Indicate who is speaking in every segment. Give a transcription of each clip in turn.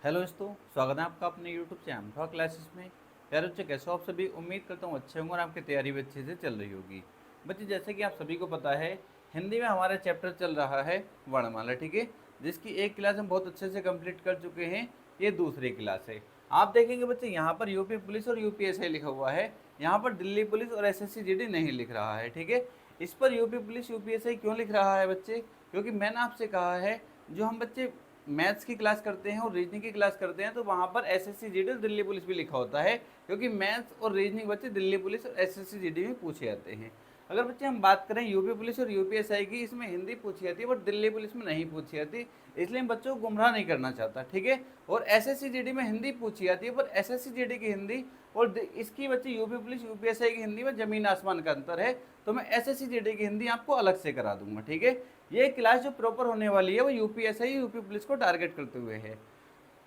Speaker 1: Hello दोस्तों, स्वागत है आपका अपने यूट्यूब चैनल फॉर क्लासेस में। प्यारे बच्चे, कैसे हो आप सभी? उम्मीद करता हूँ अच्छे होंगे और आपकी तैयारी भी अच्छे से चल रही होगी। बच्चे, जैसे कि आप सभी को पता है, हिंदी में हमारा चैप्टर चल रहा है वर्णमाला, ठीक है, जिसकी एक क्लास हम बहुत अच्छे से कंप्लीट कर चुके हैं। ये दूसरी क्लास है। आप देखेंगे बच्चे, यहाँ पर यूपी पुलिस और यूपीएसआई लिखा हुआ है, यहाँ पर दिल्ली पुलिस और एसएससी जीडी नहीं लिख रहा है, ठीक है। इस पर यूपी पुलिस यूपीएसआई क्यों लिख रहा है बच्चे? क्योंकि मैंने आपसे कहा है, जो हम बच्चे मैथ्स की क्लास करते हैं और रीजनिंग की क्लास करते हैं तो वहाँ पर एसएससी जीडी दिल्ली पुलिस भी लिखा होता है, क्योंकि मैथ्स और रीजनिंग बच्चे दिल्ली पुलिस और एसएससी जीडी में पूछे जाते हैं। अगर बच्चे हम बात करें यूपी पुलिस और यूपीएसआई की, इसमें हिंदी पूछी जाती है बट दिल्ली पुलिस में नहीं पूछी जाती, इसलिए हम बच्चों को गुमराह नहीं करना चाहता, ठीक है। और एसएससी जीडी में हिंदी पूछी जाती है, पर एसएससी जीडी की हिंदी और इसकी बच्चे यूपी पुलिस यूपीएसआई की हिंदी में जमीन आसमान का अंतर है। तो मैं एसएससी जीडी की हिंदी आपको अलग से करा दूंगा, ठीक है। ये क्लास जो प्रॉपर होने वाली है वो यूपीएसआई यूपी पुलिस को टारगेट करते हुए है।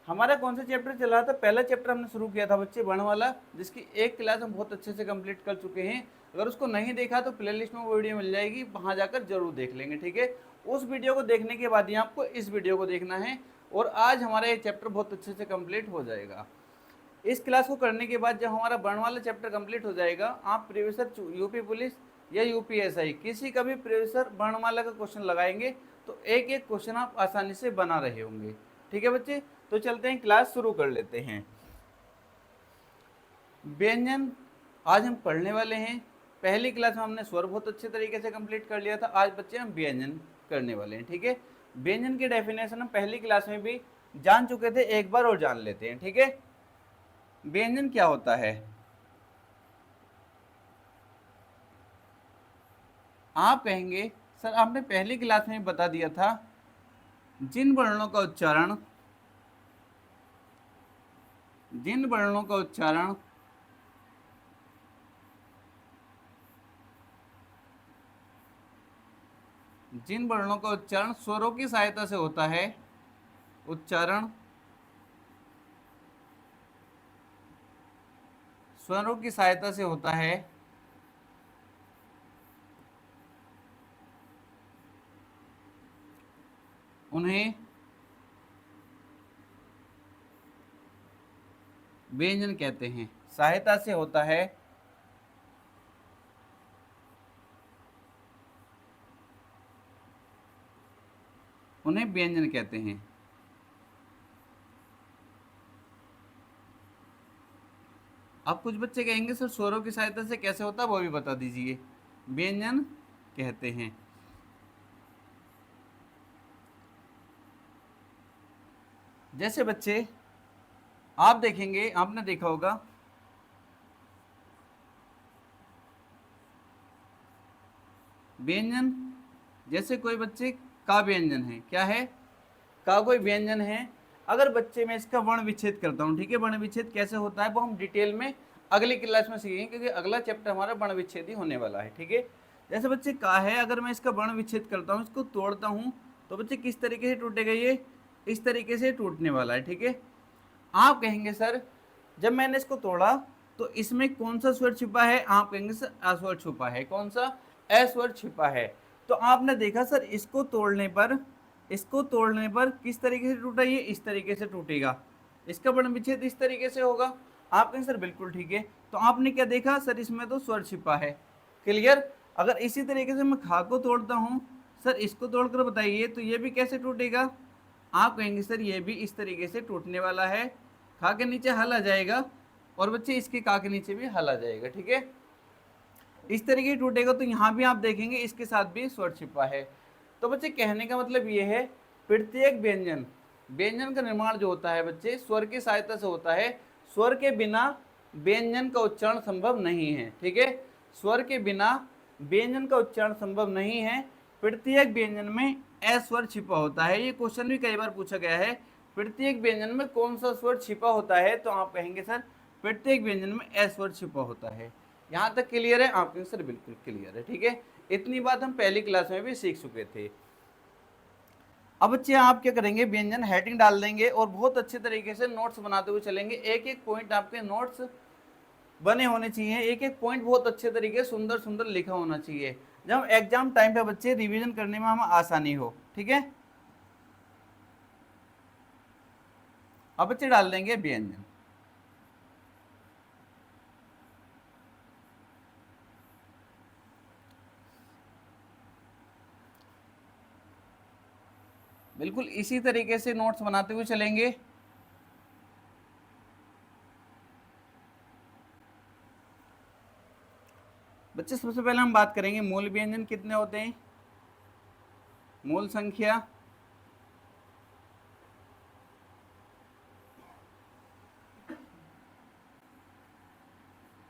Speaker 1: हमारा कौन सा चैप्टर चल रहा था? पहला चैप्टर हमने शुरू किया था बच्चे वर्णमाला, जिसकी एक क्लास हम बहुत अच्छे से कंप्लीट कर चुके हैं। अगर उसको नहीं देखा तो प्लेलिस्ट में वो वीडियो मिल जाएगी, वहां जाकर जरूर देख लेंगे, ठीक है। उस वीडियो को देखने के बाद ही आपको इस वीडियो को देखना है और आज हमारा ये चैप्टर बहुत अच्छे से कंप्लीट हो जाएगा। इस क्लास को करने के बाद जब हमारा वर्णमाला चैप्टर कंप्लीट हो जाएगा, आप प्रीवियसर यूपी पुलिस या यूपीएसआई किसी का भी प्रीवियसर वर्णमाला का क्वेश्चन लगाएंगे तो एक एक क्वेश्चन आप आसानी से बना रहे होंगे, ठीक है बच्चे। तो चलते हैं, क्लास शुरू कर लेते हैं। व्यंजन आज हम पढ़ने वाले हैं। पहली क्लास में हमने स्वर बहुत अच्छे तरीके से कंप्लीट कर लिया था, आज बच्चे हम व्यंजन करने वाले हैं, ठीक है। व्यंजन की डेफिनेशन हम पहली क्लास में भी जान चुके थे, एक बार और जान लेते हैं, ठीक है। व्यंजन क्या होता है? आप कहेंगे सर आपने पहली क्लास में बता दिया था, जिन वर्णों का उच्चारण जिन वर्णों का उच्चारण जिन वर्णों का उच्चारण स्वरों की सहायता से होता है, उच्चारण स्वरों की सहायता से होता है, उन्हें व्यंजन कहते हैं। सहायता से होता है, उन्हें व्यंजन कहते हैं। अब कुछ बच्चे कहेंगे सर स्वरों की सहायता से कैसे होता है, वो भी बता दीजिए। व्यंजन कहते हैं। जैसे बच्चे आप देखेंगे, आपने देखा होगा व्यंजन, जैसे कोई बच्चे का व्यंजन है, क्या है? का कोई व्यंजन है। अगर बच्चे मैं इसका वर्ण विच्छेद करता हूँ, ठीक है, वर्ण विच्छेद कैसे होता है वो हम डिटेल में अगली क्लास में सीखेंगे, क्योंकि अगला चैप्टर हमारा वर्ण विच्छेद ही होने वाला है, ठीक है। जैसे बच्चे का है, अगर मैं इसका वर्ण विच्छेद करता हूँ, इसको तोड़ता हूँ, तो बच्चे किस तरीके से टूटेगा? ये इस तरीके से टूटने वाला है, ठीक है। आप कहेंगे सर जब मैंने इसको तोड़ा तो इसमें कौन सा स्वर छिपा है? आप कहेंगे सर अस्वर छुपा है। कौन सा? अस्वर छिपा है। तो आपने देखा सर इसको तोड़ने पर किस तरीके से टूटा? ये इस तरीके से टूटेगा, इसका वर्ण विच्छेद इस तरीके से होगा। आप कहेंगे सर बिल्कुल ठीक है। तो आपने क्या देखा सर? इसमें तो स्वर छिपा है। क्लियर? अगर इसी तरीके से मैं खा को तोड़ता हूँ, सर इसको तोड़कर बताइए तो ये भी कैसे टूटेगा? आप कहेंगे सर ये भी इस तरीके से टूटने वाला है, खा के नीचे हल आ जाएगा और बच्चे इसके का के नीचे भी हल आ जाएगा, ठीक है। इस तरीके से टूटेगा। तो यहाँ भी आप देखेंगे इसके साथ भी स्वर छिपा है। तो बच्चे कहने का मतलब ये है, प्रत्येक व्यंजन व्यंजन का निर्माण जो होता है बच्चे स्वर की सहायता से होता है। स्वर के बिना व्यंजन का उच्चारण संभव नहीं है, ठीक है। स्वर के बिना व्यंजन का उच्चारण संभव नहीं है। प्रत्येक व्यंजन में ए स्वर छिपा होता है। ये क्वेश्चन भी कई बार पूछा गया है, प्रत्येक व्यंजन में कौन सा स्वर छिपा होता है? तो आप कहेंगे सर प्रत्येक व्यंजन में ए स्वर छिपा होता है। यहाँ तक क्लियर है? आप कहेंगे सर बिल्कुल क्लियर है, ठीक है। इतनी बात हम पहली क्लास में भी सीख चुके थे। अब बच्चे आप क्या करेंगे, व्यंजन हेडिंग डाल देंगे और बहुत अच्छे तरीके से नोट्स बनाते हुए चलेंगे। एक एक पॉइंट आपके नोट्स बने होने चाहिए, एक एक पॉइंट बहुत अच्छे तरीके सुंदर सुंदर लिखा होना चाहिए, जब एग्जाम टाइम पे बच्चे रिवीजन करने में हमें आसानी हो, ठीक है। अब बच्चे डाल देंगे व्यंजन। बिल्कुल इसी तरीके से नोट्स बनाते हुए चलेंगे। बच्चे सबसे पहले हम बात करेंगे मूल व्यंजन कितने होते हैं, मूल संख्या,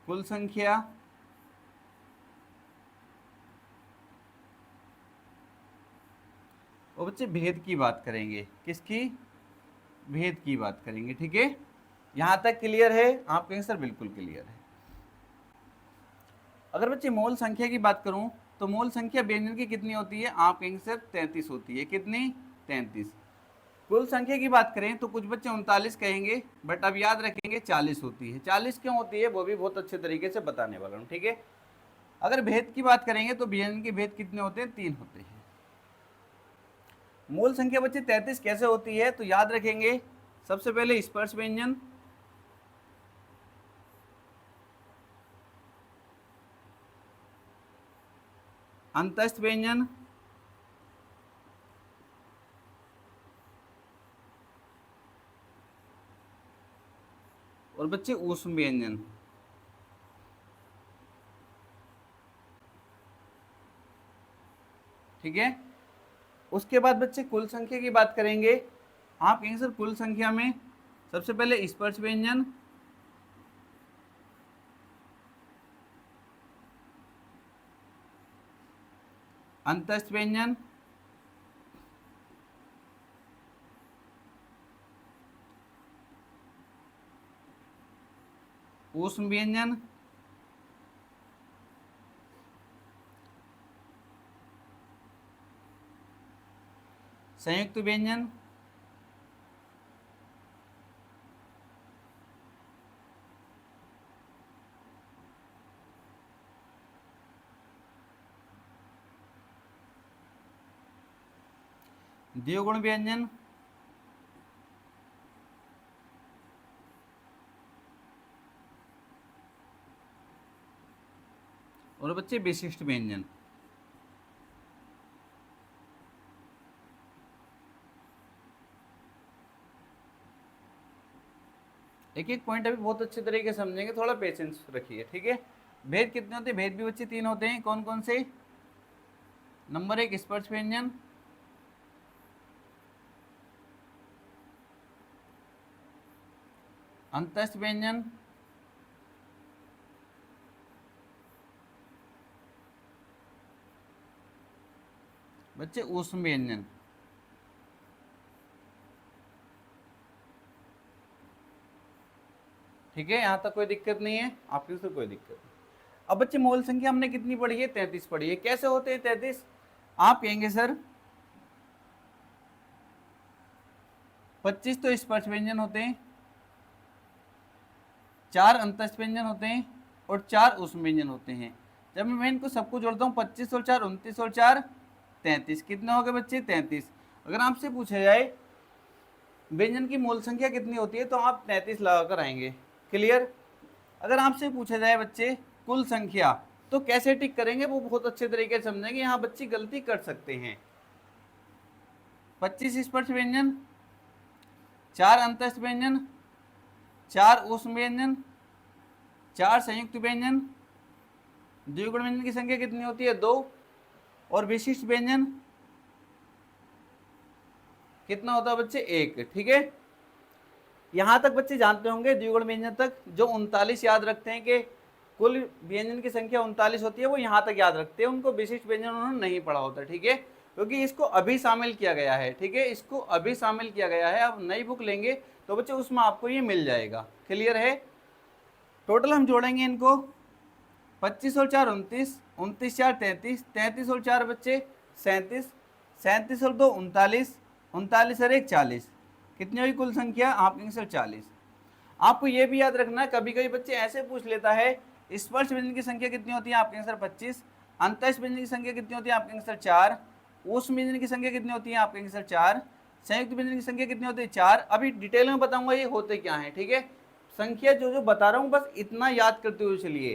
Speaker 1: कुल संख्या, और बच्चे भेद की बात करेंगे। किसकी? भेद की बात करेंगे। ठीक है, यहां तक क्लियर है? आप कहेंगे सर बिल्कुल क्लियर है। अगर बच्चे मोल संख्या की बात करूं तो मोल संख्या व्यंजन की कितनी होती है? आप कहेंगे सर 33 होती है। कितनी? 33। कुल संख्या की बात करें तो कुछ बच्चे 39 कहेंगे, बट अब याद रखेंगे 40 होती है। 40 क्यों होती है वो भी बहुत अच्छे तरीके से बताने वाला हूँ। ठीक है, अगर भेद की बात करेंगे तो व्यंजन के भेद कितने होते हैं? 3 होते हैं। मूल संख्या बच्चे 33 कैसे होती है? तो याद रखेंगे सबसे पहले स्पर्श व्यंजन, अंतस्थ व्यंजन, और बच्चे ऊष्म व्यंजन। ठीक है, उसके बाद बच्चे कुल संख्या की बात करेंगे। आप कहेंगे सर कुल संख्या में सबसे पहले स्पर्श व्यंजन, अंतस्थ व्यंजन, ऊष्म व्यंजन, संयुक्त व्यंजन, द्विगुण व्यंजन, और बच्चे विशिष्ट व्यंजन। एक एक पॉइंट अभी बहुत अच्छे तरीके से समझेंगे, थोड़ा पेशेंस रखिए। ठीक है, भेद कितने होते हैं? भेद भी बच्चे 3 होते हैं। कौन कौन से? नंबर 1 स्पर्श व्यंजन, अंतस्थ व्यंजन, बच्चे ऊष्म व्यंजन। ठीक है, यहां तक कोई दिक्कत नहीं है? आपकी से कोई दिक्कत नहीं। अब बच्चे मोल संख्या हमने कितनी पढ़ी है? 33 पढ़ी है। कैसे होते हैं 33? आप कहेंगे सर 25 तो स्पर्श व्यंजन होते हैं, 4 अंतस्थ व्यंजन होते हैं, और 4 ऊष्म व्यंजन होते हैं। जब मैं इनको सबको जोड़ता हूँ 25 और 4 29 और 4 33, कितने हो गए बच्चे? 33। अगर आपसे पूछा जाए व्यंजन की मोल संख्या कितनी होती है तो आप 33 लगाकर आएंगे। क्लियर? अगर आपसे पूछा जाए बच्चे कुल संख्या तो कैसे टिक करेंगे वो बहुत अच्छे तरीके से समझेंगे। यहाँ बच्चे गलती कर सकते हैं। 25 स्पर्श व्यंजन, 4 अंतस्थ व्यंजन, 4 ऊष्म व्यंजन, 4 संयुक्त व्यंजन, द्विगुण व्यंजन की संख्या कितनी होती है? 2, और विशिष्ट व्यंजन कितना होता है बच्चे? 1। ठीक है, यहां तक बच्चे जानते होंगे द्विगुण व्यंजन तक। जो 39 याद रखते हैं कि कुल व्यंजन की संख्या 39 होती है, वो यहां तक याद रखते हैं। उनको विशिष्ट व्यंजन उन्होंने नहीं पढ़ा होता। ठीक है, क्योंकि इसको अभी शामिल किया गया है। ठीक है, इसको अभी शामिल किया गया है। अब नई बुक लेंगे तो बच्चे उसमें आपको ये मिल जाएगा। क्लियर है? टोटल हम जोड़ेंगे इनको 25 और 4 29, 29 4 33, 33 और 4 बच्चे 37, 37 और 2 39, 39 और 1 40। कितनी हुई कुल संख्या? आप कहेंगे सर 40। आपको ये भी याद रखना है, कभी कभी बच्चे ऐसे पूछ लेता है स्पर्श व्यंजन की संख्या कितनी होती है? आप कहेंगे सर 25। अंतस्थ व्यंजन की संख्या कितनी होती है? आप कहेंगे सर 4। ऊष्म व्यंजन की संख्या कितनी होती है? आप कहेंगे सर 4। संयुक्त व्यंजन की संख्या कितनी होती है 4। अभी डिटेल में बताऊंगा ये होते क्या है, ठीक है। संख्या जो जो बता रहा हूँ बस इतना याद करते हुए चलिए।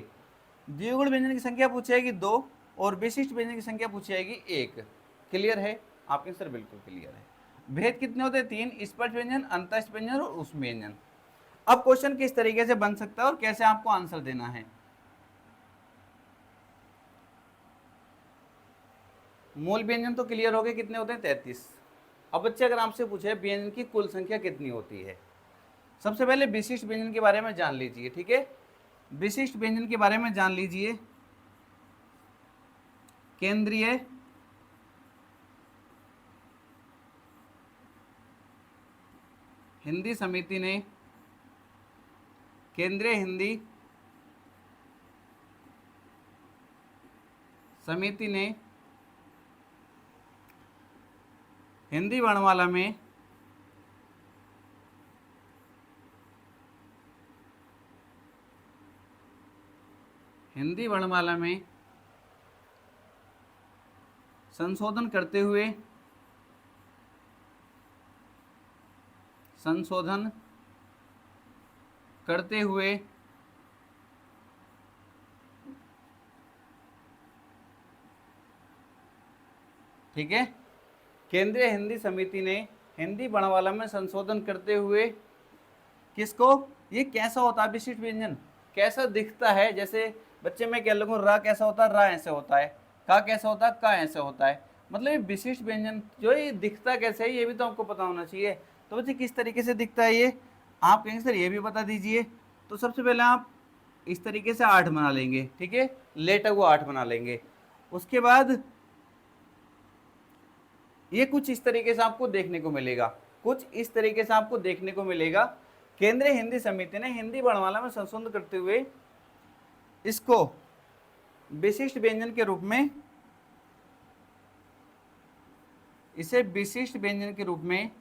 Speaker 1: द्विगुण व्यंजन की संख्या पूछी जाएगी 2 और विशिष्ट व्यंजन की संख्या पूछी जाएगी 1। क्लियर है? आपके आंसर बिल्कुल क्लियर है। भेद कितने होते हैं 3, स्पर्श व्यंजन, अंतःस्थ व्यंजन और उष्म व्यंजन। अब क्वेश्चन किस तरीके से बन सकता है और कैसे आपको आंसर देना है। मूल व्यंजन तो क्लियर हो गए, कितने होते हैं 33। अब बच्चे अगर आपसे पूछे व्यंजन की कुल संख्या कितनी होती है, सबसे पहले विशिष्ट व्यंजन के बारे में जान लीजिए, ठीक है। विशिष्ट व्यंजन के बारे में जान लीजिए। केंद्रीय हिंदी समिति ने, केंद्रीय हिंदी समिति ने हिंदी वर्णमाला में संशोधन करते हुए ठीक है, केंद्रीय हिंदी समिति ने हिंदी वर्णमाला में संशोधन करते हुए किसको, ये कैसा होता है विशिष्ट व्यंजन, कैसा दिखता है। जैसे बच्चे मैं कह लगूँ रा कैसा होता है, रा ऐसे होता है, का कैसा होता है, का ऐसे होता है। मतलब ये विशिष्ट व्यंजन जो ये दिखता कैसे है ये भी तो आपको पता होना चाहिए। तो बच्चे किस तरीके से दिखता है ये आप कहेंगे सर ये भी बता दीजिए। तो सबसे पहले आप इस तरीके से 8 बना लेंगे, ठीक है, लेटा हुआ 8 बना लेंगे। उसके बाद ये कुछ इस तरीके से आपको देखने को मिलेगा, कुछ इस तरीके से आपको देखने को मिलेगा। केंद्रीय हिंदी समिति ने हिंदी वर्णमाला में संशोधन करते हुए इसको विशिष्ट व्यंजन के रूप में, इसे विशिष्ट व्यंजन के रूप में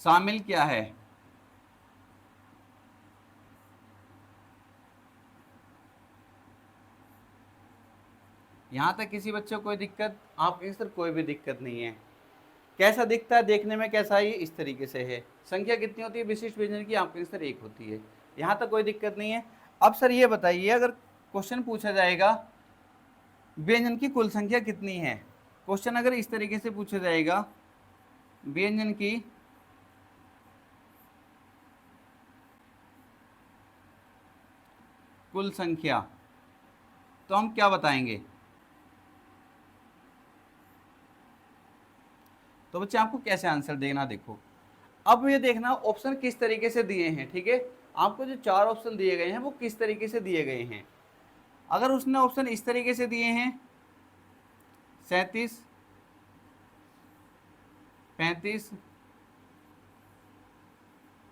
Speaker 1: शामिल किया है। यहां तक किसी बच्चे को कोई दिक्कत, आप कहेंगे सर कोई भी दिक्कत नहीं है। कैसा दिखता है देखने में, कैसा है, इस तरीके से है। संख्या कितनी होती है विशिष्ट व्यंजन की, आप कहेंगे सर 1 होती है। यहां तक कोई दिक्कत नहीं है। अब सर ये बताइए अगर क्वेश्चन पूछा जाएगा व्यंजन की कुल संख्या कितनी है, क्वेश्चन अगर इस तरीके से पूछा जाएगा व्यंजन की कुल संख्या, तो हम क्या बताएंगे। तो बच्चे आपको कैसे आंसर देना, देखो अब ये देखना ऑप्शन किस तरीके से दिए हैं, ठीक है। आपको जो 4 ऑप्शन दिए गए हैं वो किस तरीके से दिए गए हैं। अगर उसने ऑप्शन इस तरीके से दिए हैं 37, 35,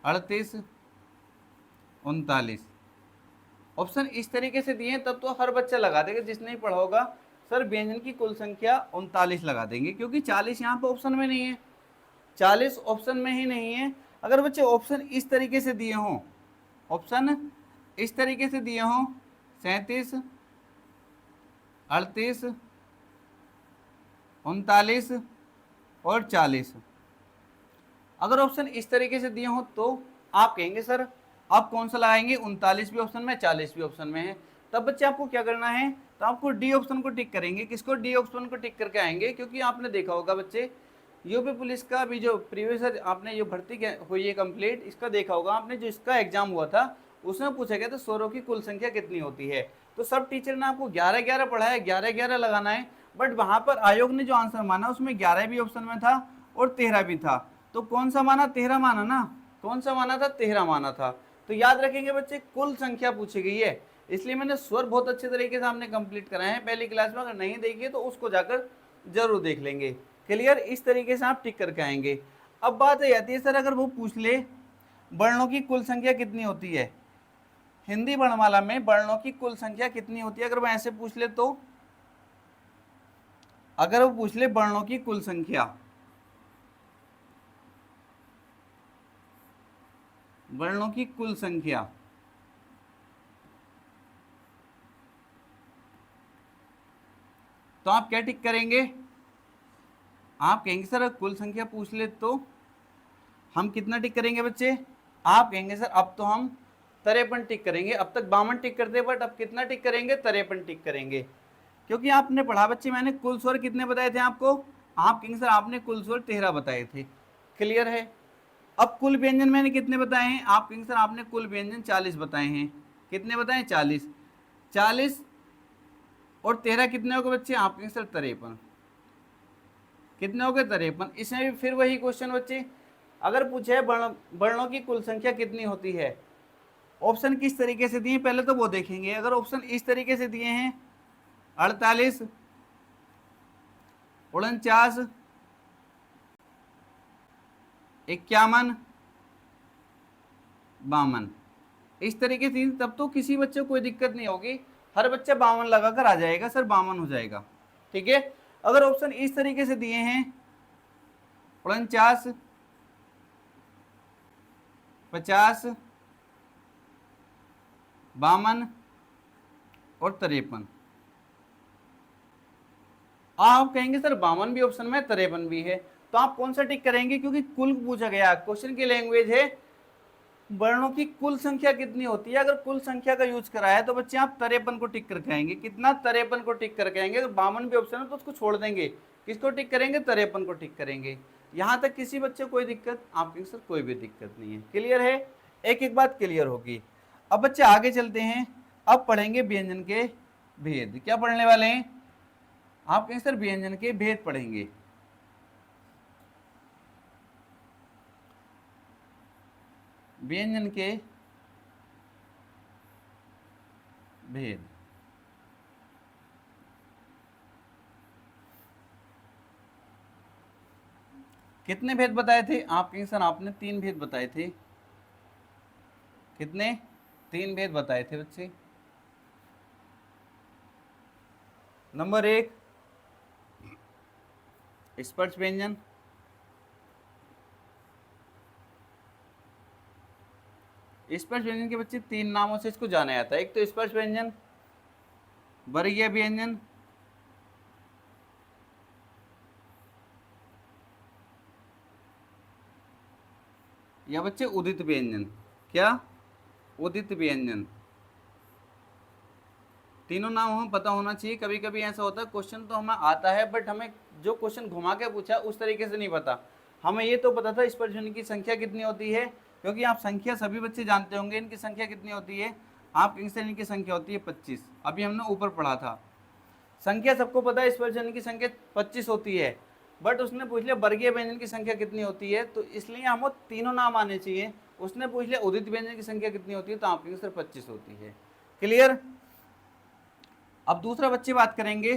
Speaker 1: 38, 39 ऑप्शन इस तरीके से दिए हैं, तब तो हर बच्चा लगा देगा जिसने नहीं पढ़ा होगा सर व्यंजन की कुल संख्या 39 लगा देंगे, क्योंकि 40 यहाँ पे ऑप्शन में नहीं है, 40 ऑप्शन में ही नहीं है। अगर बच्चे ऑप्शन इस तरीके से दिए हों, ऑप्शन इस तरीके से दिए हों 37, 38, 39 और 40, अगर ऑप्शन इस तरीके से दिए हों तो आप कहेंगे सर आप कौन सा लगाएंगे, 39 भी ऑप्शन में, 40 भी ऑप्शन में है। तब बच्चे आपको क्या करना है, तो आपको डी ऑप्शन को टिक करेंगे। किसको, डी ऑप्शन को टिक करके आएंगे, क्योंकि आपने देखा होगा बच्चे यूपी पुलिस का भी जो प्रीवियस आपने जो भर्ती हुई है कंप्लीट, इसका देखा होगा आपने, जो इसका एग्जाम हुआ था उसमें पूछा गया था स्वरों की कुल संख्या कितनी होती है। तो सब टीचर ने आपको 11-11 पढ़ाया, 11-11 लगाना है, बट वहां पर आयोग ने जो आंसर माना उसमें 11 भी ऑप्शन में था और 13 भी था। तो कौन सा माना, 13 माना ना, कौन सा माना था, 13 माना था। तो याद रखेंगे बच्चे कुल संख्या पूछी गई है, इसलिए मैंने स्वर बहुत अच्छे तरीके से हमने कंप्लीट कराए हैं पहली क्लास में। अगर नहीं देखिए तो उसको जाकर जरूर देख लेंगे। क्लियर, इस तरीके से आप टिक करके आएंगे। अब बात ये आती है सर अगर वो पूछ ले वर्णों की कुल संख्या कितनी होती है, हिंदी वर्णमाला में वर्णों की कुल संख्या कितनी होती है, अगर वो ऐसे पूछ ले तो, अगर वो पूछ ले वर्णों की कुल संख्या वर्णों की कुल संख्या, तो आप क्या टिक करेंगे? आप कहेंगे सर कुल संख्या पूछ ले तो हम कितना टिक करेंगे बच्चे? आप कहेंगे सर अब तो हम 53 टिक करेंगे, अब तक 52 टिक करते बट अब कितना टिक करेंगे? 53 टिक करेंगे। क्योंकि आपने पढ़ा बच्चे, मैंने कुल स्वर कितने बताए थे आपको? आप कहेंगे सर आपने कुल स्वर 13 बताए थे। क्लियर है? अब कुल व्यंजन मैंने कितने बताए हैं? आप कहेंगे सर आपने कुल व्यंजन 40 बताए हैं। कितने बताए? 40। 40 और 13 कितने हो गए बच्चे? आप कहेंगे सर 53। कितने हो गए? 53। इसमें भी फिर वही क्वेश्चन बच्चे, अगर पूछे वर्णों की कुल संख्या कितनी होती है, ऑप्शन किस तरीके से दिए पहले तो वो देखेंगे। अगर ऑप्शन इस तरीके से दिए हैं 48, 49, 51, 52, इस तरीके से तब तो किसी बच्चे को कोई दिक्कत नहीं होगी, हर बच्चा 52 लगाकर आ जाएगा सर, 52 हो जाएगा। ठीक है? अगर ऑप्शन इस तरीके से दिए हैं 49, 50, 52 और 53, आप कहेंगे सर 52 भी ऑप्शन में, 53 भी है, तो आप कौन सा टिक करेंगे? क्योंकि कुल पूछा गया, क्वेश्चन की लैंग्वेज है वर्णों की कुल संख्या कितनी होती है। अगर कुल संख्या का यूज करा है तो बच्चे आप 53 को टिक करके आएंगे। कितना? 53 को टिक करके आएंगे। अगर 52 भी ऑप्शन है तो उसको छोड़ देंगे, किसको टिक करेंगे? 53 को टिक करेंगे। यहां तक किसी बच्चे को कोई दिक्कत? आप कहेंगे सर कोई भी दिक्कत नहीं है। क्लियर है? एक एक बात क्लियर होगी। अब बच्चे आगे चलते हैं, अब पढ़ेंगे व्यंजन के भेद। क्या पढ़ने वाले हैं? आप कहेंगे सर व्यंजन के भेद पढ़ेंगे। व्यंजन के भेद, कितने भेद बताए थे? आप कहेंगे सर आपने 3 भेद बताए थे। कितने? 3 भेद बताए थे बच्चे। नंबर 1 स्पर्श व्यंजन, स्पर्श व्यंजन के बच्चे 3 नामों से इसको जाना जाता है। एक तो स्पर्श व्यंजन, वर्गीय व्यंजन, या बच्चे उदित व्यंजन। क्या? उदित व्यंजन। तीनों नाम हमें पता होना चाहिए। कभी कभी ऐसा होता है क्वेश्चन तो हमें आता है बट हमें जो क्वेश्चन घुमा के पूछा उस तरीके से नहीं पता। हमें ये तो पता था स्पर्श व्यंजन की संख्या कितनी होती है, क्योंकि आप संख्या सभी बच्चे जानते होंगे। इनकी संख्या कितनी होती है? आप कहेंगे सर इनकी संख्या होती है 25। अभी हमने ऊपर पढ़ा था, संख्या सबको पता है स्पर्श व्यंजन की संख्या 25 होती है, बट उसने पूछ लिया वर्गीय व्यंजन की संख्या कितनी होती है, तो इसलिए हमको तीनों नाम आने चाहिए। उसने पूछ लिया उदित व्यंजन की संख्या कितनी होती है, तो आप कहेंगे सर 25 होती है। क्लियर? अब दूसरा बच्चे बात करेंगे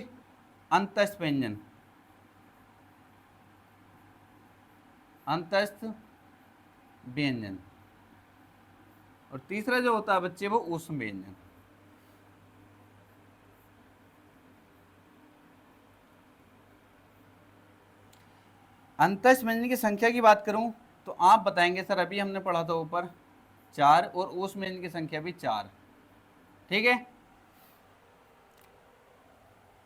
Speaker 1: अंतस्थ व्यंजन, अंतस्थ व्यंजन, और तीसरा जो होता है बच्चे वो ऊष्म व्यंजन। अंतस्थ व्यंजन की संख्या की बात करूं तो आप बताएंगे सर अभी हमने पढ़ा था ऊपर 4, और ऊष्म व्यंजन की संख्या भी 4। ठीक है?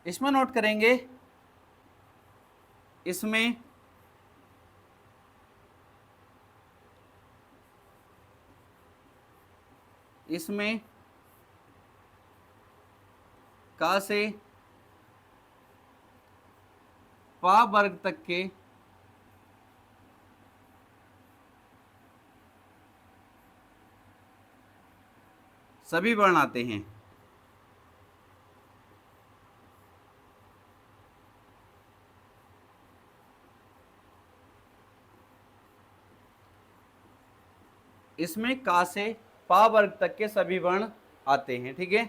Speaker 1: इसमें नोट करेंगे, इसमें इसमें का से पा वर्ग तक के सभी वर्ण आते हैं। इसमें का से पा वर्ग तक के सभी वर्ण आते हैं। ठीक है?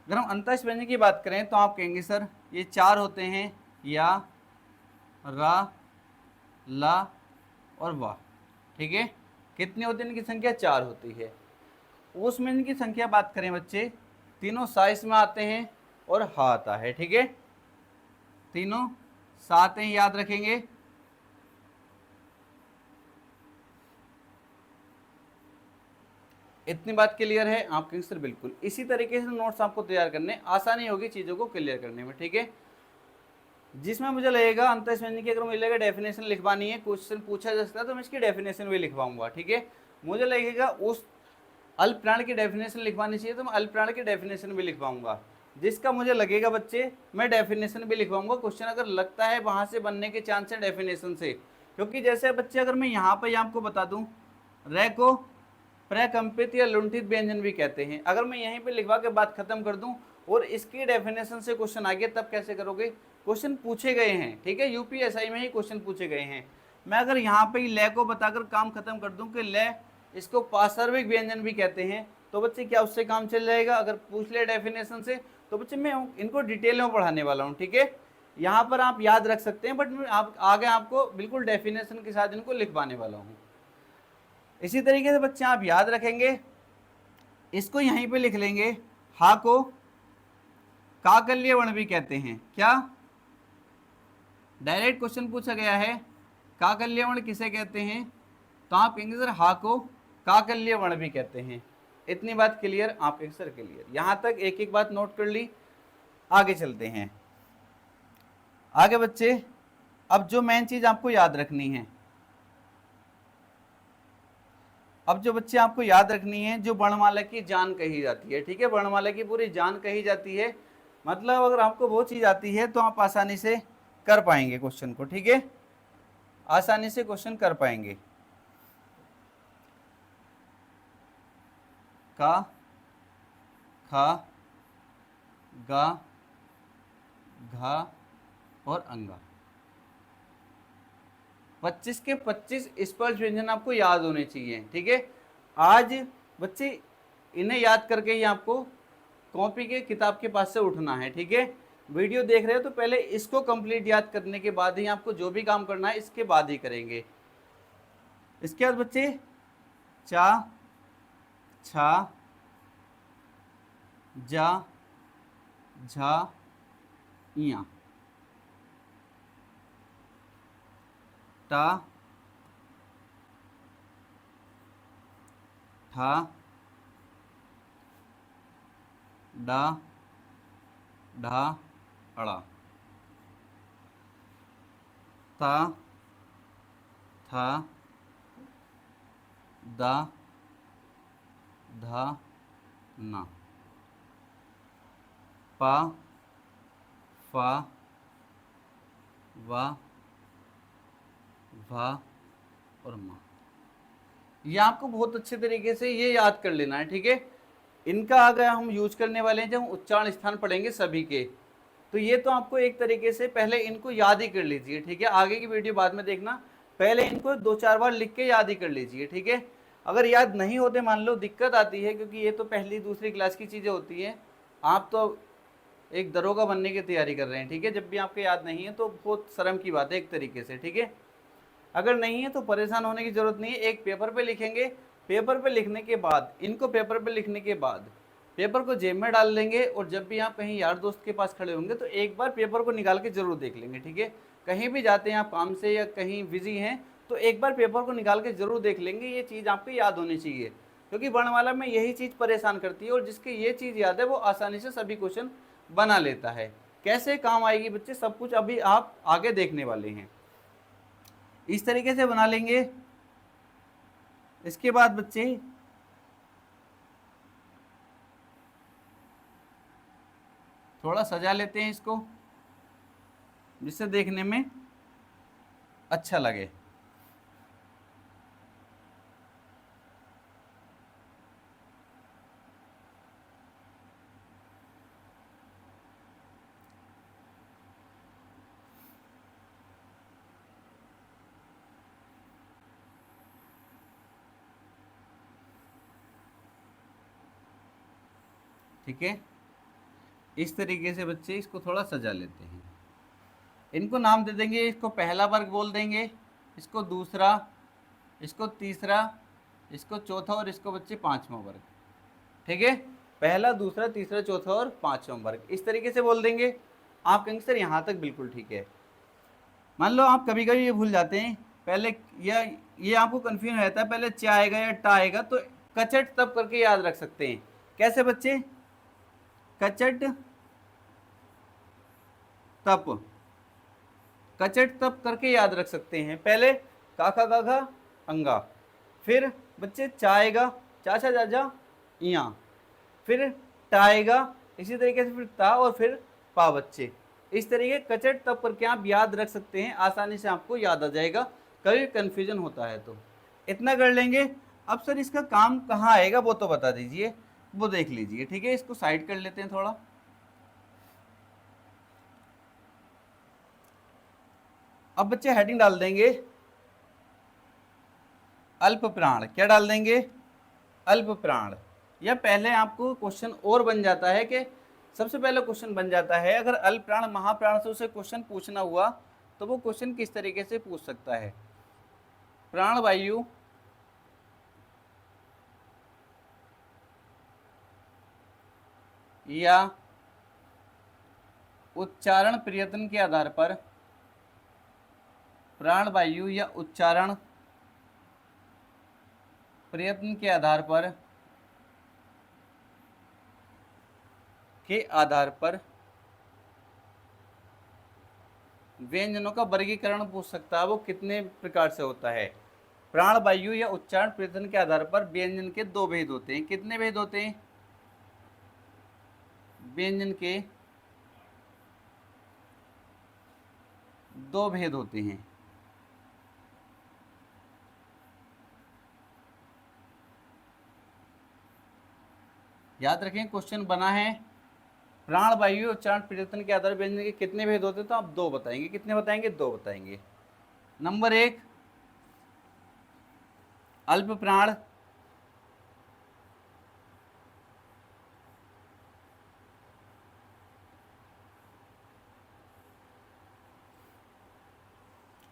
Speaker 1: अगर हम अंतस्थ व्यंजन की बात करें तो आप कहेंगे सर ये 4 होते हैं, या, रा, ला और वाह। ठीक है? कितनी होती है इनकी संख्या? 4 होती है। उसमें इनकी संख्या बात करें बच्चे, तीनों साइज में आते हैं और हा आता है। ठीक है? तीनों साथ हैं, याद रखेंगे। इतनी बात क्लियर है आपके आंसर? बिल्कुल इसी तरीके से नोट्स आपको तैयार करने, आसानी होगी चीज़ों को क्लियर करने में, ठीक है। जिसमें मुझे लगेगा अंतःस्थ व्यंजन की अगर मुझे लगेगा डेफिनेशन लिखवानी है, क्वेश्चन पूछा जा सकता है तो मैं इसकी डेफिनेशन भी लिखवाऊंगा, ठीक है। मुझे लगेगा उस अल्पप्राण की डेफिनेशन लिखवानी चाहिए तो मैं अल्पप्राण की डेफिनेशन भी लिखवाऊंगा। जिसका मुझे लगेगा बच्चे मैं डेफिनेशन भी लिखवाऊंगा। क्वेश्चन अगर लगता है वहां से बनने के चांस है डेफिनेशन से, क्योंकि जैसे बच्चे अगर मैं यहाँ पर आपको बता दूं रे को प्रकंपित या लुंठित व्यंजन भी कहते हैं, अगर मैं यहीं पे लिखवा के बात खत्म कर दूं और इसकी डेफिनेशन से क्वेश्चन आ गया तब कैसे करोगे? क्वेश्चन पूछे गए हैं, ठीक है, यूपीएसआई में ही क्वेश्चन पूछे गए हैं। मैं अगर यहाँ पे ले को बताकर काम खत्म कर दूं कि ले इसको पार्श्विक व्यंजन भी कहते हैं, तो बच्चे क्या उससे काम चल जाएगा? अगर पूछ ले डेफिनेशन से तो बच्चे मैं इनको डिटेल में पढ़ाने वाला हूँ, ठीक है। यहाँ पर आप याद रख सकते हैं, बट मैं आप आगे आपको बिल्कुल डेफिनेशन के साथ इनको लिखवाने वाला हूँ। इसी तरीके से बच्चे आप याद रखेंगे, इसको यहीं पे लिख लेंगे, हा को काकल्य वर्ण भी कहते हैं। क्या डायरेक्ट क्वेश्चन पूछा गया है काकल्य वर्ण किसे कहते हैं, तो आप कहेंगे सर हा को काकल्य वर्ण भी कहते हैं। इतनी बात क्लियर? आप कहेंगे सर क्लियर। यहां तक एक एक बात नोट कर ली, आगे चलते हैं। आगे बच्चे अब जो मेन चीज आपको याद रखनी है, अब जो बच्चे आपको याद रखनी है, जो वर्णमाला की जान कही जाती है, ठीक है, वर्णमाला की पूरी जान कही जाती है। मतलब अगर आपको वो चीज आती है तो आप आसानी से कर पाएंगे क्वेश्चन को, ठीक है, आसानी से क्वेश्चन कर पाएंगे। का, खा, गा, घा और अंगा, 25 के 25 स्पर्श व्यंजन आपको याद होने चाहिए, ठीक है। आज बच्चे इन्हें याद करके ही आपको कॉपी के किताब के पास से उठना है, ठीक है। वीडियो देख रहे हो तो पहले इसको कंप्लीट याद करने के बाद ही आपको जो भी काम करना है इसके बाद ही करेंगे। इसके बाद बच्चे चा, छा, जा, झा, इया, टा, ठा, डा, ढा, अड़ा, ता, था, दा, धा, ना, पा, फा, वा, भा और मा। ये आपको बहुत अच्छे तरीके से ये याद कर लेना है, ठीक है। इनका अगर हम यूज करने वाले हैं जब हम उच्चारण स्थान पढ़ेंगे सभी के, तो ये तो आपको एक तरीके से पहले इनको याद ही कर लीजिए, ठीक है। आगे की वीडियो बाद में देखना, पहले इनको 2-4 बार लिख के याद ही कर लीजिए, ठीक है। अगर याद नहीं होते मान लो दिक्कत आती है, क्योंकि ये तो पहली दूसरी क्लास की चीज़ें होती हैं, आप तो एक दरोगा बनने की तैयारी कर रहे हैं, ठीक है। जब भी आपको याद नहीं है तो बहुत शर्म की बात है एक तरीके से, ठीक है। अगर नहीं है तो परेशान होने की जरूरत नहीं है, एक पेपर पे लिखेंगे, पेपर पे लिखने के बाद इनको पेपर पे लिखने के बाद पेपर को जेब में डाल लेंगे, और जब भी आप कहीं यार दोस्त के पास खड़े होंगे तो एक बार पेपर को निकाल के जरूर देख लेंगे, ठीक है। कहीं भी जाते हैं आप काम से या कहीं बिजी हैं तो एक बार पेपर को निकाल के जरूर देख लेंगे, ये चीज़ आपको याद होनी चाहिए, क्योंकि वर्णमाला में यही चीज़ परेशान करती है, और जिसकी ये चीज़ याद है वो आसानी से सभी क्वेश्चन बना लेता है। कैसे काम आएगी बच्चे, सब कुछ अभी आप आगे देखने वाले हैं, इस तरीके से बना लेंगे। इसके बाद बच्चे थोड़ा सजा लेते हैं इसको, जिससे देखने में अच्छा लगे। ठीक है, इस तरीके से बच्चे इसको थोड़ा सजा लेते हैं। इनको नाम दे देंगे, इसको पहला वर्ग बोल देंगे, इसको दूसरा, इसको तीसरा, इसको चौथा और इसको बच्चे पांचवा वर्ग, ठीक है। पहला, दूसरा, तीसरा, चौथा और पांचवा वर्ग, इस तरीके से बोल देंगे। आप कहेंगे सर यहाँ तक बिल्कुल ठीक है। मान लो आप कभी कभी ये भूल जाते हैं, पहले या ये आपको कन्फ्यूजन रहता है पहले चा आएगा या टा आएगा, तो कचट तप करके याद रख सकते हैं। कैसे बच्चे? कचट तप, कचट तप करके याद रख सकते हैं। पहले काका काका अंगा, फिर बच्चे चाएगा चाचा जाजा इया, फिर टाएगा, इसी तरीके से फिर ता और फिर पा बच्चे। इस तरीके कचट तप करके आप याद रख सकते हैं, आसानी से आपको याद आ जाएगा, कभी कंफ्यूजन होता है तो। इतना कर लेंगे। अब सर इसका काम कहाँ आएगा वो तो बता दीजिए, वो देख लीजिए, ठीक है। इसको साइड कर लेते हैं थोड़ा। अब बच्चे हेडिंग डाल देंगे अल्प प्राण। क्या डाल देंगे? अल्प प्राण। या पहले आपको क्वेश्चन और बन जाता है कि सबसे पहले क्वेश्चन बन जाता है, अगर अल्प प्राण महाप्राण से उसे क्वेश्चन पूछना हुआ तो वो क्वेश्चन किस तरीके से पूछ सकता है। प्राण वायु या उच्चारण प्रयत्न के आधार पर, प्राण वायु या उच्चारण प्रयत्न के आधार पर व्यंजनों का वर्गीकरण पूछ सकता है, वो कितने प्रकार से होता है। प्राण वायु या उच्चारण प्रयत्न के आधार पर व्यंजन के दो भेद होते हैं। कितने भेद होते हैं? व्यंजन के दो भेद होते हैं। याद रखें, क्वेश्चन बना है प्राण वायु उच्चारण प्रयत्न के आधार व्यंजन के कितने भेद होते हैं, तो आप दो बताएंगे। कितने बताएंगे? दो बताएंगे। नंबर एक, अल्प प्राण,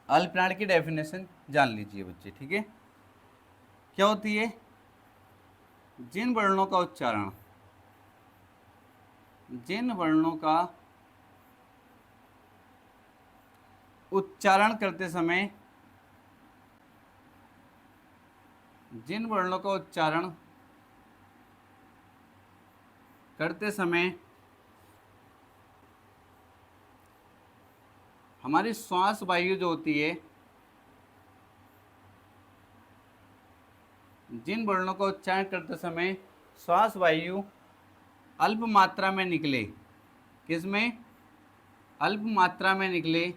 Speaker 1: अल्प प्राण की डेफिनेशन जान लीजिए बच्चे, ठीक है। क्या होती है? जिन वर्णों का उच्चारण, जिन वर्णों का उच्चारण करते समय, जिन वर्णों का उच्चारण करते समय हमारी श्वास वायु जो होती है, जिन वर्णों का उच्चारण करते समय श्वास वायु अल्प मात्रा में निकले, किसमें? अल्प मात्रा में निकले,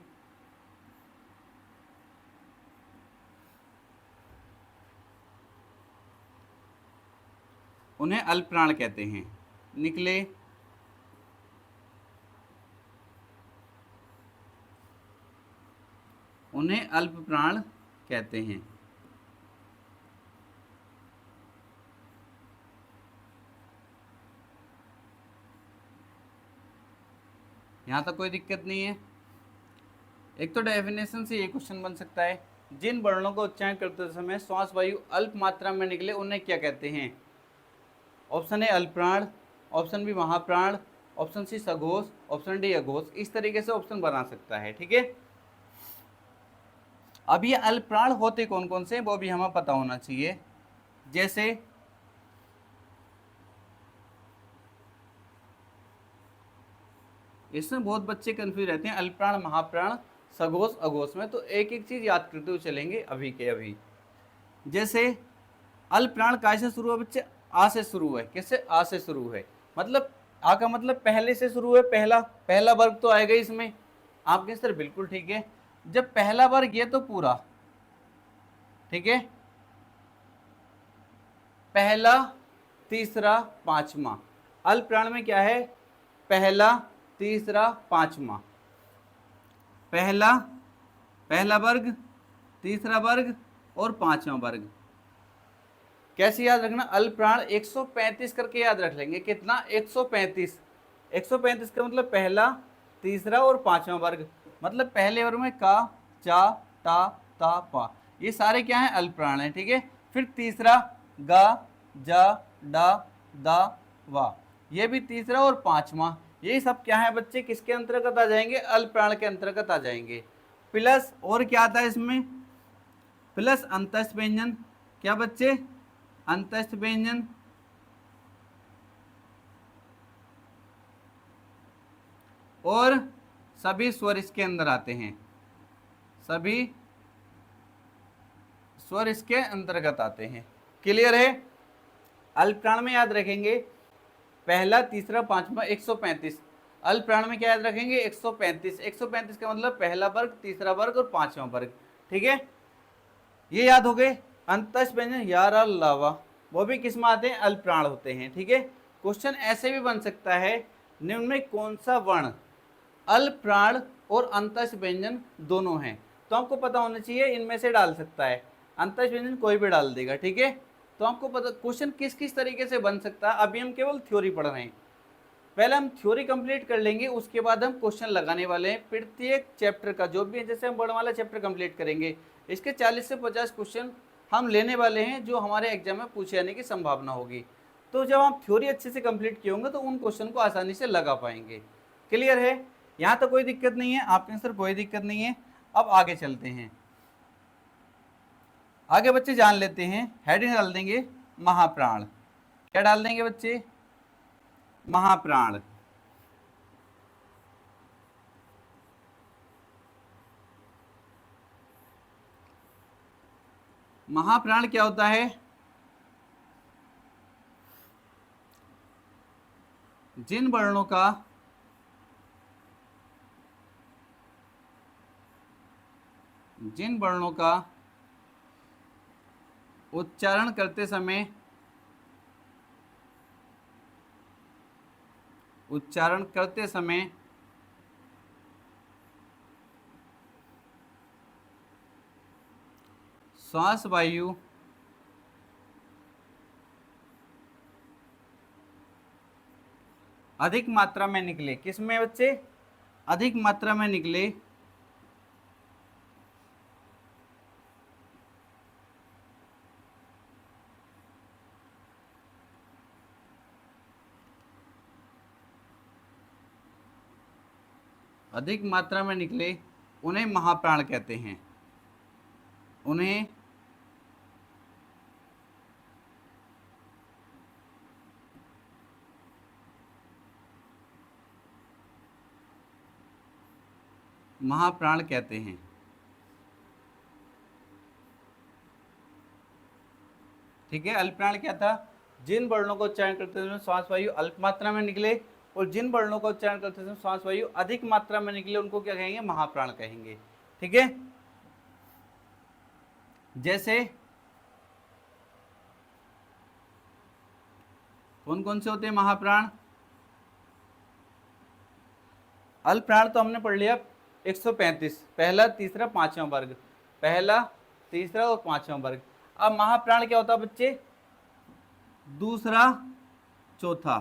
Speaker 1: उन्हें अल्प प्राण कहते हैं। निकले, उन्हें अल्प प्राण कहते हैं। यहाँ तक कोई दिक्कत नहीं है। एक तो डेफिनेशन से ये क्वेश्चन बन सकता है, जिन वर्णों को उच्चारण करते समय श्वास वायु अल्प मात्रा में निकले उन्हें क्या कहते हैं? ऑप्शन ए अल्प प्राण, ऑप्शन बी महाप्राण, ऑप्शन सी सघोष, ऑप्शन डी अघोष। इस तरीके से ऑप्शन बना सकता है, ठीक है। अब ये अल्प प्राण होते कौन कौन से वो भी हमें पता होना चाहिए। जैसे इसमें बहुत बच्चे कंफ्यूज रहते हैं अल्प प्राण महाप्राण सघोष अघोष में, तो एक एक चीज याद करते हुए चलेंगे अभी के अभी। जैसे अल्प प्राण कैसे शुरू है बच्चे? आ से शुरू है। किससे? आ से शुरू है। मतलब आ का मतलब पहले से शुरू है, पहला वर्ग तो आएगा इसमें। आपके सर बिल्कुल ठीक है, जब पहला वर्ग ये तो पूरा, ठीक है, पहला तीसरा पांचवा। अल्प प्राण में क्या है? पहला तीसरा पांचवा, पहला वर्ग, तीसरा वर्ग और पांचवा वर्ग। कैसे याद रखना? अल्प प्राण 135 करके याद रख लेंगे। कितना? 135। 135 का मतलब पहला तीसरा और पांचवा वर्ग। मतलब पहले वर्ग में का चा ता ता पा, ये सारे क्या हैं? अल्प प्राण है, ठीक है। फिर तीसरा गा जा डा दा वा, ये भी तीसरा और पांचवा, ये सब क्या है बच्चे? किसके अंतर्गत आ जाएंगे? अल्प प्राण के अंतर्गत आ जाएंगे। प्लस और क्या आता है इसमें? प्लस अंतस्थ व्यंजन। क्या बच्चे? अंतस्थ व्यंजन, और सभी स्वर इसके अंदर आते हैं, सभी स्वर इसके अंतर्गत आते हैं। क्लियर है? अल्पप्राण में याद रखेंगे पहला, तीसरा, पांचवा, 135। अल्पप्राण में क्या याद रखेंगे? 135। 135 का मतलब पहला वर्ग, तीसरा वर्ग और पांचवा वर्ग। ठीक है, ये याद हो गए। अंतस्थ व्यंजन यार अलावा वो भी किस में आते हैं? अल्पप्राण होते हैं। ठीक है, क्वेश्चन ऐसे भी बन सकता है, निम्न में कौन सा वर्ण अल्पप्राण और अंतस्थ व्यंजन दोनों हैं? तो आपको पता होना चाहिए इनमें से डाल सकता है, अंतस्थ व्यंजन कोई भी डाल देगा। ठीक है, तो आपको पता क्वेश्चन किस किस तरीके से बन सकता है। अभी हम केवल थ्योरी पढ़ रहे हैं, पहले हम थ्योरी कंप्लीट कर लेंगे, उसके बाद हम क्वेश्चन लगाने वाले हैं प्रत्येक चैप्टर का। जो भी है, जैसे हम वर्णमाला चैप्टर कंप्लीट करेंगे, इसके 40 से 50 क्वेश्चन हम लेने वाले हैं जो हमारे एग्जाम में पूछे जाने की संभावना होगी। तो जब आप थ्योरी अच्छे से कंप्लीट किए होंगे तो उन क्वेश्चन को आसानी से लगा पाएंगे। क्लियर है? यहाँ तो कोई दिक्कत नहीं है, आपके आंसर कोई दिक्कत नहीं है। अब आगे चलते हैं, आगे बच्चे जान लेते हैं। हेडिंग डाल देंगे महाप्राण। क्या डाल देंगे बच्चे? महाप्राण। महाप्राण क्या होता है? जिन वर्णों का उच्चारण करते समय श्वास वायु अधिक मात्रा में निकले। किसमें बच्चे? अधिक मात्रा में निकले, अधिक मात्रा में निकले, उन्हें महाप्राण कहते हैं। उन्हें महाप्राण कहते हैं। ठीक है, अल्पप्राण क्या था? जिन वर्णों को उच्चारण करते समय श्वास वायु अल्प मात्रा में निकले, और जिन वर्णों का उच्चारण करते समय श्वास वायु अधिक मात्रा में निकले, उनको क्या कहेंगे? महाप्राण कहेंगे। ठीक है, जैसे कौन कौन से होते हैं महाप्राण? अल्पप्राण तो हमने पढ़ लिया 135, पहला, तीसरा, पांचवा वर्ग, पहला, तीसरा और पांचवा वर्ग। अब महाप्राण क्या होता है बच्चे? दूसरा, चौथा।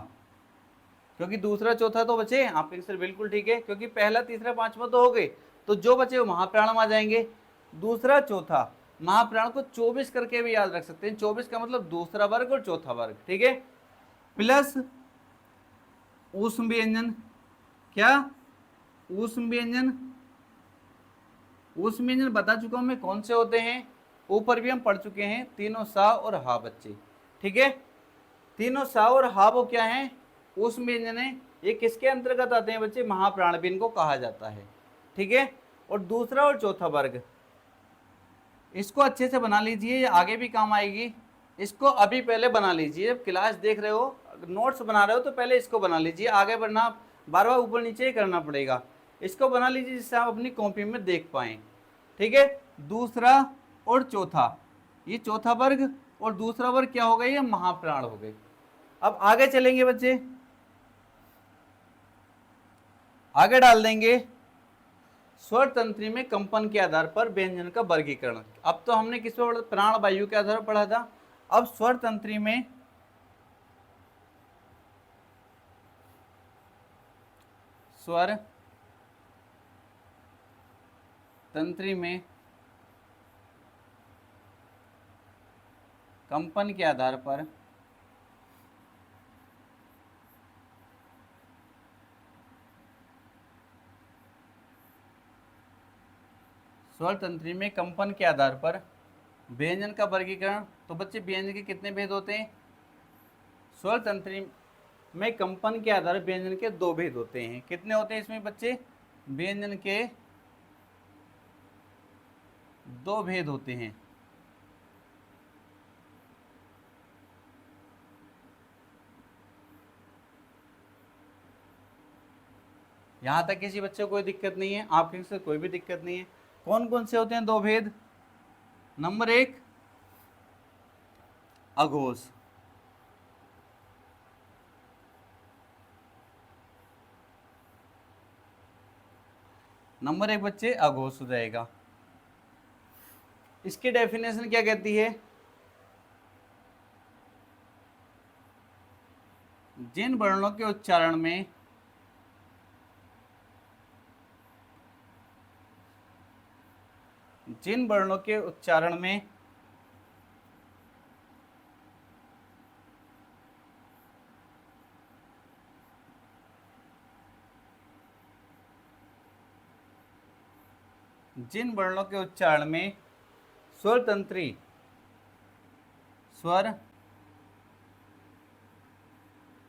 Speaker 1: क्योंकि दूसरा चौथा तो बचे, आपके आंसर बिल्कुल ठीक है, क्योंकि पहला, तीसरा, पांचवा तो हो गए, तो जो बचे वो महाप्राण में आ जाएंगे। दूसरा, चौथा, महाप्राण को 24 करके भी याद रख सकते हैं। 24 का मतलब दूसरा वर्ग और चौथा वर्ग। ठीक है, प्लस ऊष्म व्यंजन। क्या? ऊष्म व्यंजन। ऊष्म व्यंजन बता चुका हूं मैं कौन से होते हैं, ऊपर भी हम पढ़ चुके हैं, तीनों सा और हा बच्चे। ठीक है, तीनों सा और हा वो क्या है? ऊष्म व्यंजन है। ये किसके अंतर्गत आते हैं बच्चे? महाप्राण भी इनको कहा जाता है। ठीक है, और दूसरा और चौथा वर्ग, इसको अच्छे से बना लीजिए, ये आगे भी काम आएगी। इसको अभी पहले बना लीजिए, जब क्लास देख रहे हो, नोट्स बना रहे हो, तो पहले इसको बना लीजिए। आगे बढ़ना बार बार ऊपर नीचे ही करना पड़ेगा। इसको बना लीजिए जिससे आप अपनी कॉपी में देख पाएं। ठीक है, दूसरा और चौथा, ये चौथा वर्ग और दूसरा वर्ग क्या हो गए? ये महाप्राण हो गए। अब आगे चलेंगे बच्चे, आगे डाल देंगे स्वर तंत्री में कंपन के आधार पर व्यंजन का वर्गीकरण। अब तो हमने किस पर? प्राण वायु के आधार पर पढ़ा था। अब स्वर तंत्री में कंपन के आधार पर स्वर तंत्री में कंपन के आधार पर व्यंजन का वर्गीकरण तो बच्चे व्यंजन के कितने भेद होते हैं? स्वर तंत्री में कंपन के आधार पर व्यंजन के 2 भेद होते हैं। कितने होते हैं इसमें बच्चे? व्यंजन के 2 भेद होते हैं। यहां तक किसी बच्चे को कोई दिक्कत नहीं है? आपके से कोई भी दिक्कत नहीं है? कौन कौन से होते हैं 2 भेद? नंबर 1 अघोष, नंबर 1 बच्चे अघोष हो जाएगा। इसकी डेफिनेशन क्या कहती है? जिन वर्णों के उच्चारण में जिन वर्णों के उच्चारण में जिन वर्णों के उच्चारण में स्वर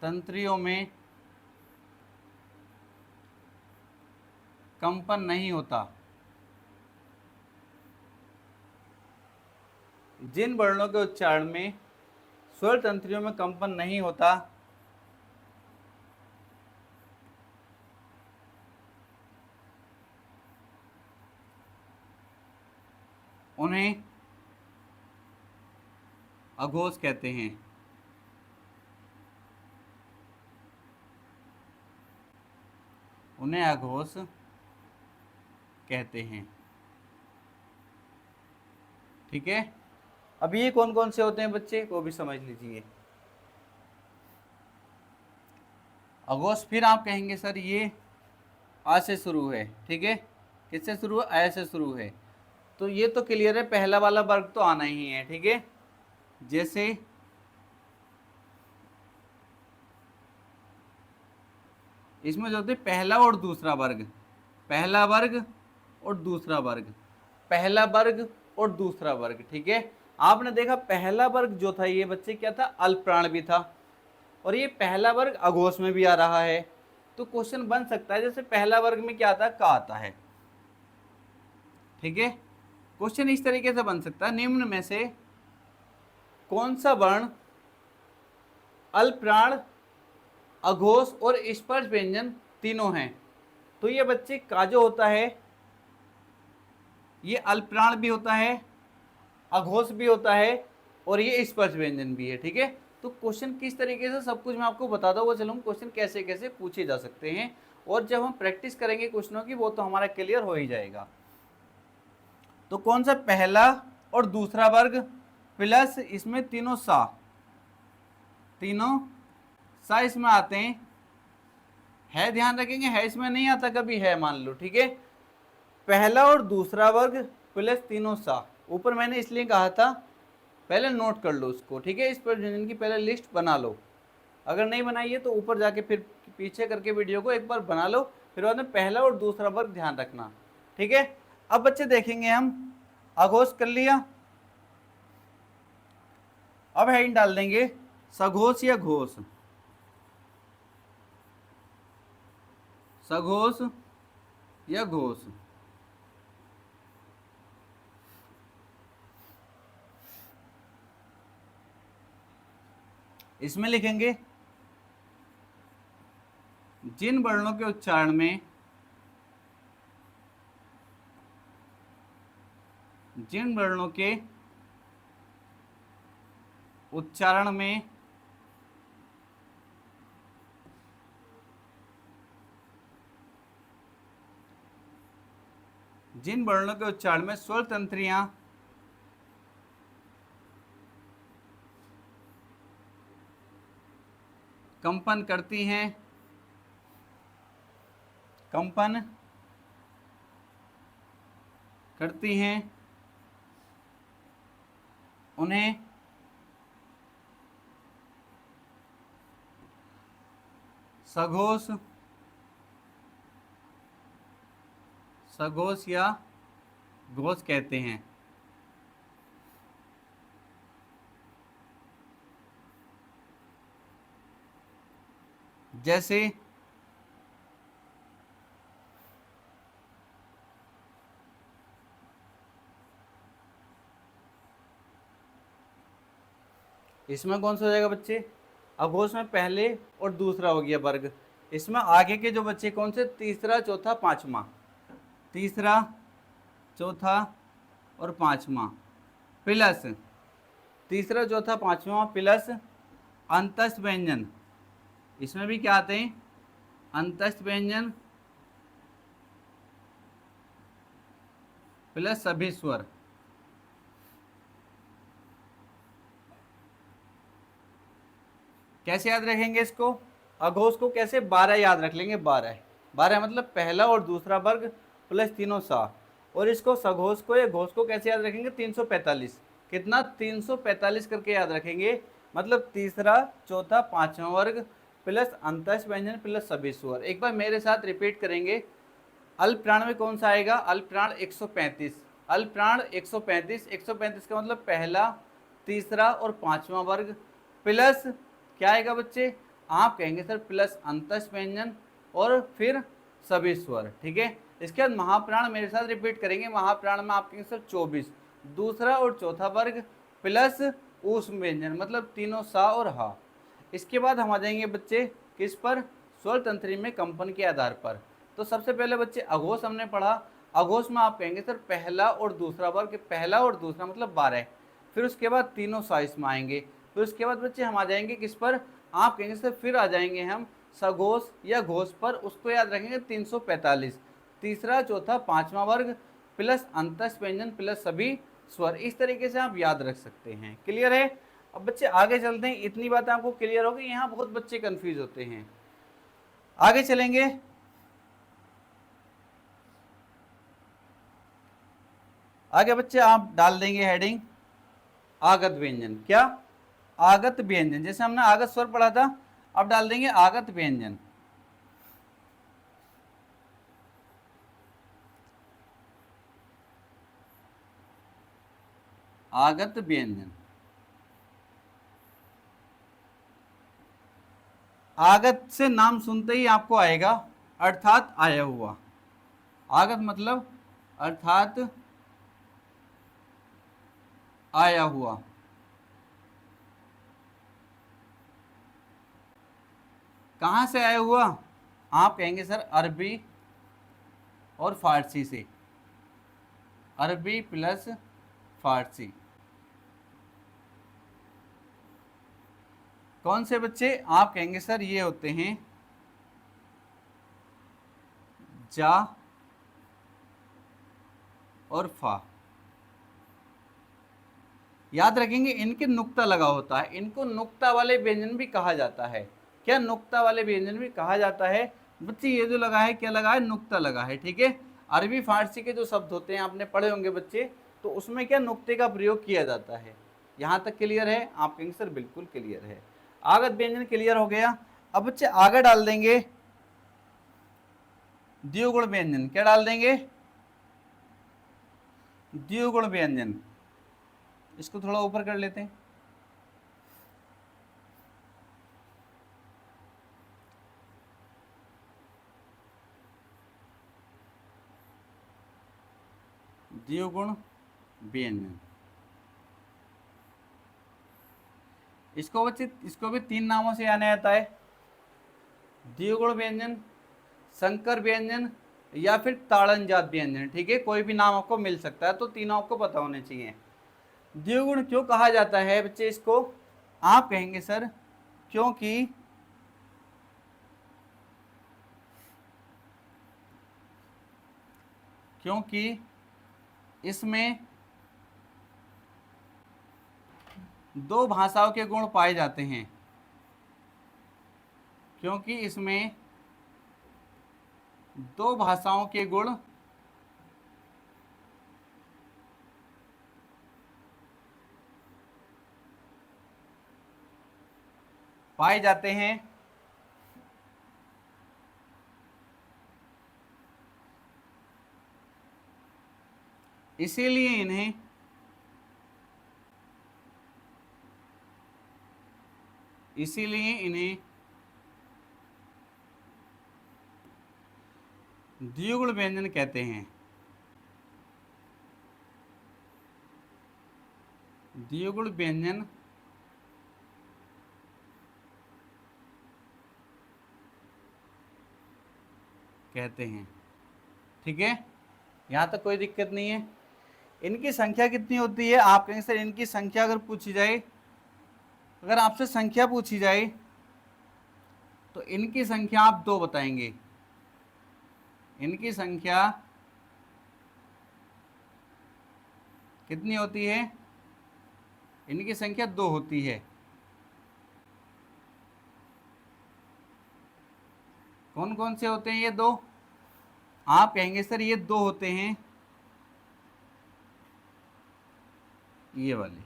Speaker 1: तंत्रियों में कंपन नहीं होता, जिन वर्णों के उच्चारण में स्वर तंत्रियों में कंपन नहीं होता उन्हें अघोष कहते हैं। उन्हें अघोष कहते हैं। ठीक है, अब ये कौन कौन से होते हैं बच्चे, वो भी समझ लीजिए। अघोष फिर आप कहेंगे सर ये आ से शुरू है, ठीक है, किससे शुरू है? आ से शुरू है, तो ये तो क्लियर है, पहला वाला वर्ग तो आना ही है। ठीक है, जैसे इसमें जो होते हैं पहला और दूसरा वर्ग, पहला वर्ग और दूसरा वर्ग, पहला वर्ग और दूसरा वर्ग। ठीक है, आपने देखा पहला वर्ग जो था ये बच्चे क्या था? अल्पप्राण भी था, और ये पहला वर्ग अघोष में भी आ रहा है। तो क्वेश्चन बन सकता है जैसे पहला वर्ग में क्या आता है? का आता है। ठीक है, क्वेश्चन इस तरीके से बन सकता है, निम्न में से कौन सा वर्ण अल्पप्राण, अघोष और स्पर्श व्यंजन तीनों हैं? तो ये बच्चे का जो होता है ये अल्पप्राण भी होता है, अघोष भी होता है, और ये स्पर्श व्यंजन भी है। ठीक है, तो क्वेश्चन किस तरीके से सब कुछ मैं आपको बता दूंगा, चलो क्वेश्चन कैसे कैसे पूछे जा सकते हैं, और जब हम प्रैक्टिस करेंगे क्वेश्चनों की वो तो हमारा क्लियर हो ही जाएगा। तो कौन सा पहला और दूसरा वर्ग प्लस इसमें तीनों सा इसमें आते हैं, है ध्यान रखेंगे, है इसमें नहीं आता कभी, है मान लो। ठीक है, पहला और दूसरा वर्ग प्लस तीनों सा, ऊपर मैंने इसलिए कहा था पहले नोट कर लो उसको। ठीक है, इस पर व्यंजन की पहले लिस्ट बना लो, अगर नहीं बनाई है तो ऊपर जाके फिर पीछे करके वीडियो को एक बार बना लो, फिर बाद में पहला और दूसरा वर्ग ध्यान रखना। ठीक है, अब बच्चे देखेंगे हम अघोष कर लिया, अब हेडिंग डाल देंगे सघोष या घोष, सघोष या घोष। इसमें लिखेंगे जिन वर्णों के उच्चारण में जिन वर्णों के उच्चारण में जिन वर्णों के उच्चारण में स्वर तंत्रियां कंपन करती हैं, कंपन करती हैं, उन्हें सघोष या घोष कहते हैं। जैसे इसमें कौन सा हो जाएगा बच्चे, अघोष में पहले और दूसरा हो गया वर्ग, इसमें आगे के जो बच्चे कौन से, तीसरा चौथा पांचवा, तीसरा चौथा और पांचवा प्लस तीसरा चौथा पांचवा प्लस अंतस्थ व्यंजन, इसमें भी क्या आते हैं, अंतस्थ व्यंजन प्लस सभी स्वर। कैसे याद रखेंगे इसको, अघोष को कैसे, 12 याद रख लेंगे, 12 12 मतलब पहला और दूसरा वर्ग प्लस तीनों सा, और इसको सघोष को या घोष को कैसे याद रखेंगे, 345, कितना 345 करके याद रखेंगे, मतलब तीसरा चौथा पांचवा वर्ग प्लस अंतस्थ व्यंजन प्लस सभी स्वर। एक बार मेरे साथ रिपीट करेंगे, अल्पप्राण में कौन सा आएगा, अल्पप्राण 135, अल्पप्राण 135, 135 का मतलब पहला तीसरा और पांचवा वर्ग प्लस क्या आएगा बच्चे, आप कहेंगे सर प्लस अंतस्थ व्यंजन और फिर सभी स्वर, ठीक है। इसके बाद महाप्राण मेरे साथ रिपीट करेंगे, महाप्राण में आप कहेंगे सर 24, दूसरा और चौथा वर्ग प्लस ऊष्म व्यंजन मतलब तीनों सा और हा। इसके बाद हम आ जाएंगे बच्चे किस पर, स्वर तंत्री में कंपन के आधार पर। तो सबसे पहले बच्चे अघोष हमने पढ़ा, अघोष में आप कहेंगे सर पहला और दूसरा वर्ग, पहला और दूसरा मतलब 12, फिर उसके बाद तीनों सा इसमें आएंगे, फिर उसके बाद बच्चे हम आ जाएंगे किस पर, आप कहेंगे सर फिर आ जाएंगे हम सघोष या घोष पर, उसको याद रखेंगे 345, तीसरा चौथा पांचवा वर्ग प्लस अंतस्थ व्यंजन प्लस सभी स्वर। इस तरीके से आप याद रख सकते हैं, क्लियर है। अब बच्चे आगे चलते हैं, इतनी बातें आपको क्लियर होगी, यहाँ बहुत बच्चे कंफ्यूज होते हैं। आगे चलेंगे, आगे बच्चे आप डाल देंगे हेडिंग आगत व्यंजन, क्या, आगत व्यंजन, जैसे हमने आगत स्वर पढ़ा था, अब डाल देंगे आगत व्यंजन। आगत व्यंजन, आगत से नाम सुनते ही आपको आएगा अर्थात आया हुआ, आगत मतलब अर्थात आया हुआ। कहाँ से आया हुआ, आप कहेंगे सर अरबी और फारसी से, अरबी प्लस फारसी। कौन से बच्चे, आप कहेंगे सर ये होते हैं जा और फा। याद रखेंगे इनके नुक्ता लगा होता है, इनको नुक्ता वाले व्यंजन भी कहा जाता है, क्या नुक्ता वाले व्यंजन भी कहा जाता है बच्चे। ये जो लगा है क्या लगा है, नुक्ता लगा है, ठीक है। अरबी फारसी के जो शब्द होते हैं आपने पढ़े होंगे बच्चे, तो उसमें क्या नुक्ते का प्रयोग किया जाता है। यहाँ तक क्लियर है, आप कहेंगे सर बिल्कुल क्लियर है। आगत व्यंजन क्लियर हो गया। अब बच्चे आगे डाल देंगे द्विगुण व्यंजन, क्या डाल देंगे, द्विगुण व्यंजन। इसको थोड़ा ऊपर कर लेते हैं, द्विगुण व्यंजन। इसको बच्चे, इसको भी 3 नामों से आने आता है, द्विगुण व्यंजन, संकर व्यंजन या फिर ताड़नजात व्यंजन, ठीक है। कोई भी नाम आपको मिल सकता है, तो तीनों आपको पता होने चाहिए। द्विगुण क्यों कहा जाता है बच्चे इसको, आप कहेंगे सर क्योंकि इसमें 2 भाषाओं के गुण पाए जाते हैं, क्योंकि इसमें 2 भाषाओं के गुण पाए जाते हैं, इसीलिए इन्हें द्विगुण व्यंजन कहते हैं। द्विगुण व्यंजन कहते हैं। ठीक है, यहाँ तक कोई दिक्कत नहीं है। इनकी संख्या कितनी होती है? आप कहेंगे सर इनकी संख्या अगर पूछी जाए, अगर आपसे संख्या पूछी जाए तो इनकी संख्या आप 2 बताएंगे। इनकी संख्या कितनी होती है? इनकी संख्या 2 होती है। कौन कौन से होते हैं ये 2? आप कहेंगे सर ये 2 होते हैं, ये वाले।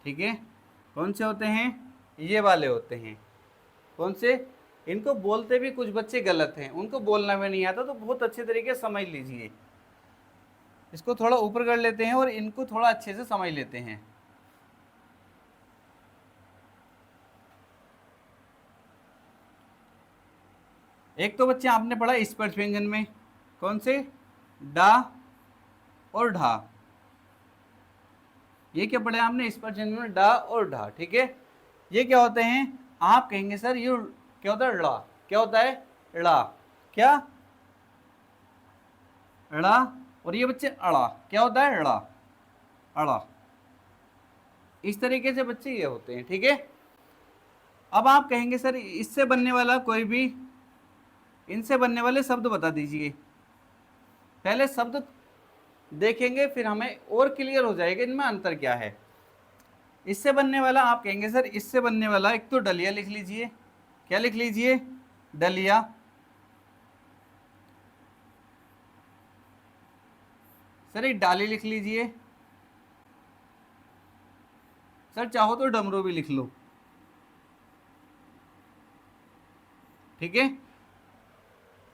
Speaker 1: ठीक है, कौन से होते हैं? ये वाले होते हैं। कौन से? इनको बोलते भी कुछ बच्चे गलत हैं, उनको बोलना भी नहीं आता, तो बहुत अच्छे तरीके से समझ लीजिए। इसको थोड़ा ऊपर कर लेते हैं और इनको थोड़ा अच्छे से समझ लेते हैं। एक तो बच्चे आपने पढ़ा स्पर्श व्यंजन में, कौन से? डा और ढा। ये क्या पढ़े आपने स्पर्श व्यंजन में? डा और ढा। ठीक है, ये क्या होते हैं? आप कहेंगे सर ये क्या होता है? ड़ा। क्या होता है? ड़ा। क्या? ड़ा। और ये बच्चे अड़ा। क्या होता है? ड़ा, अड़ा। इस तरीके से बच्चे ये होते हैं। ठीक है, अब आप कहेंगे सर इससे बनने वाला कोई भी, इनसे बनने वाले शब्द बता दीजिए। पहले शब्द देखेंगे फिर हमें और क्लियर हो जाएगा इनमें अंतर क्या है। इससे बनने वाला आप कहेंगे सर इससे बनने वाला, एक तो डलिया लिख लीजिए। क्या लिख लीजिए? डलिया। सर एक डाली लिख लीजिए। सर चाहो तो डमरू भी लिख लो। ठीक है,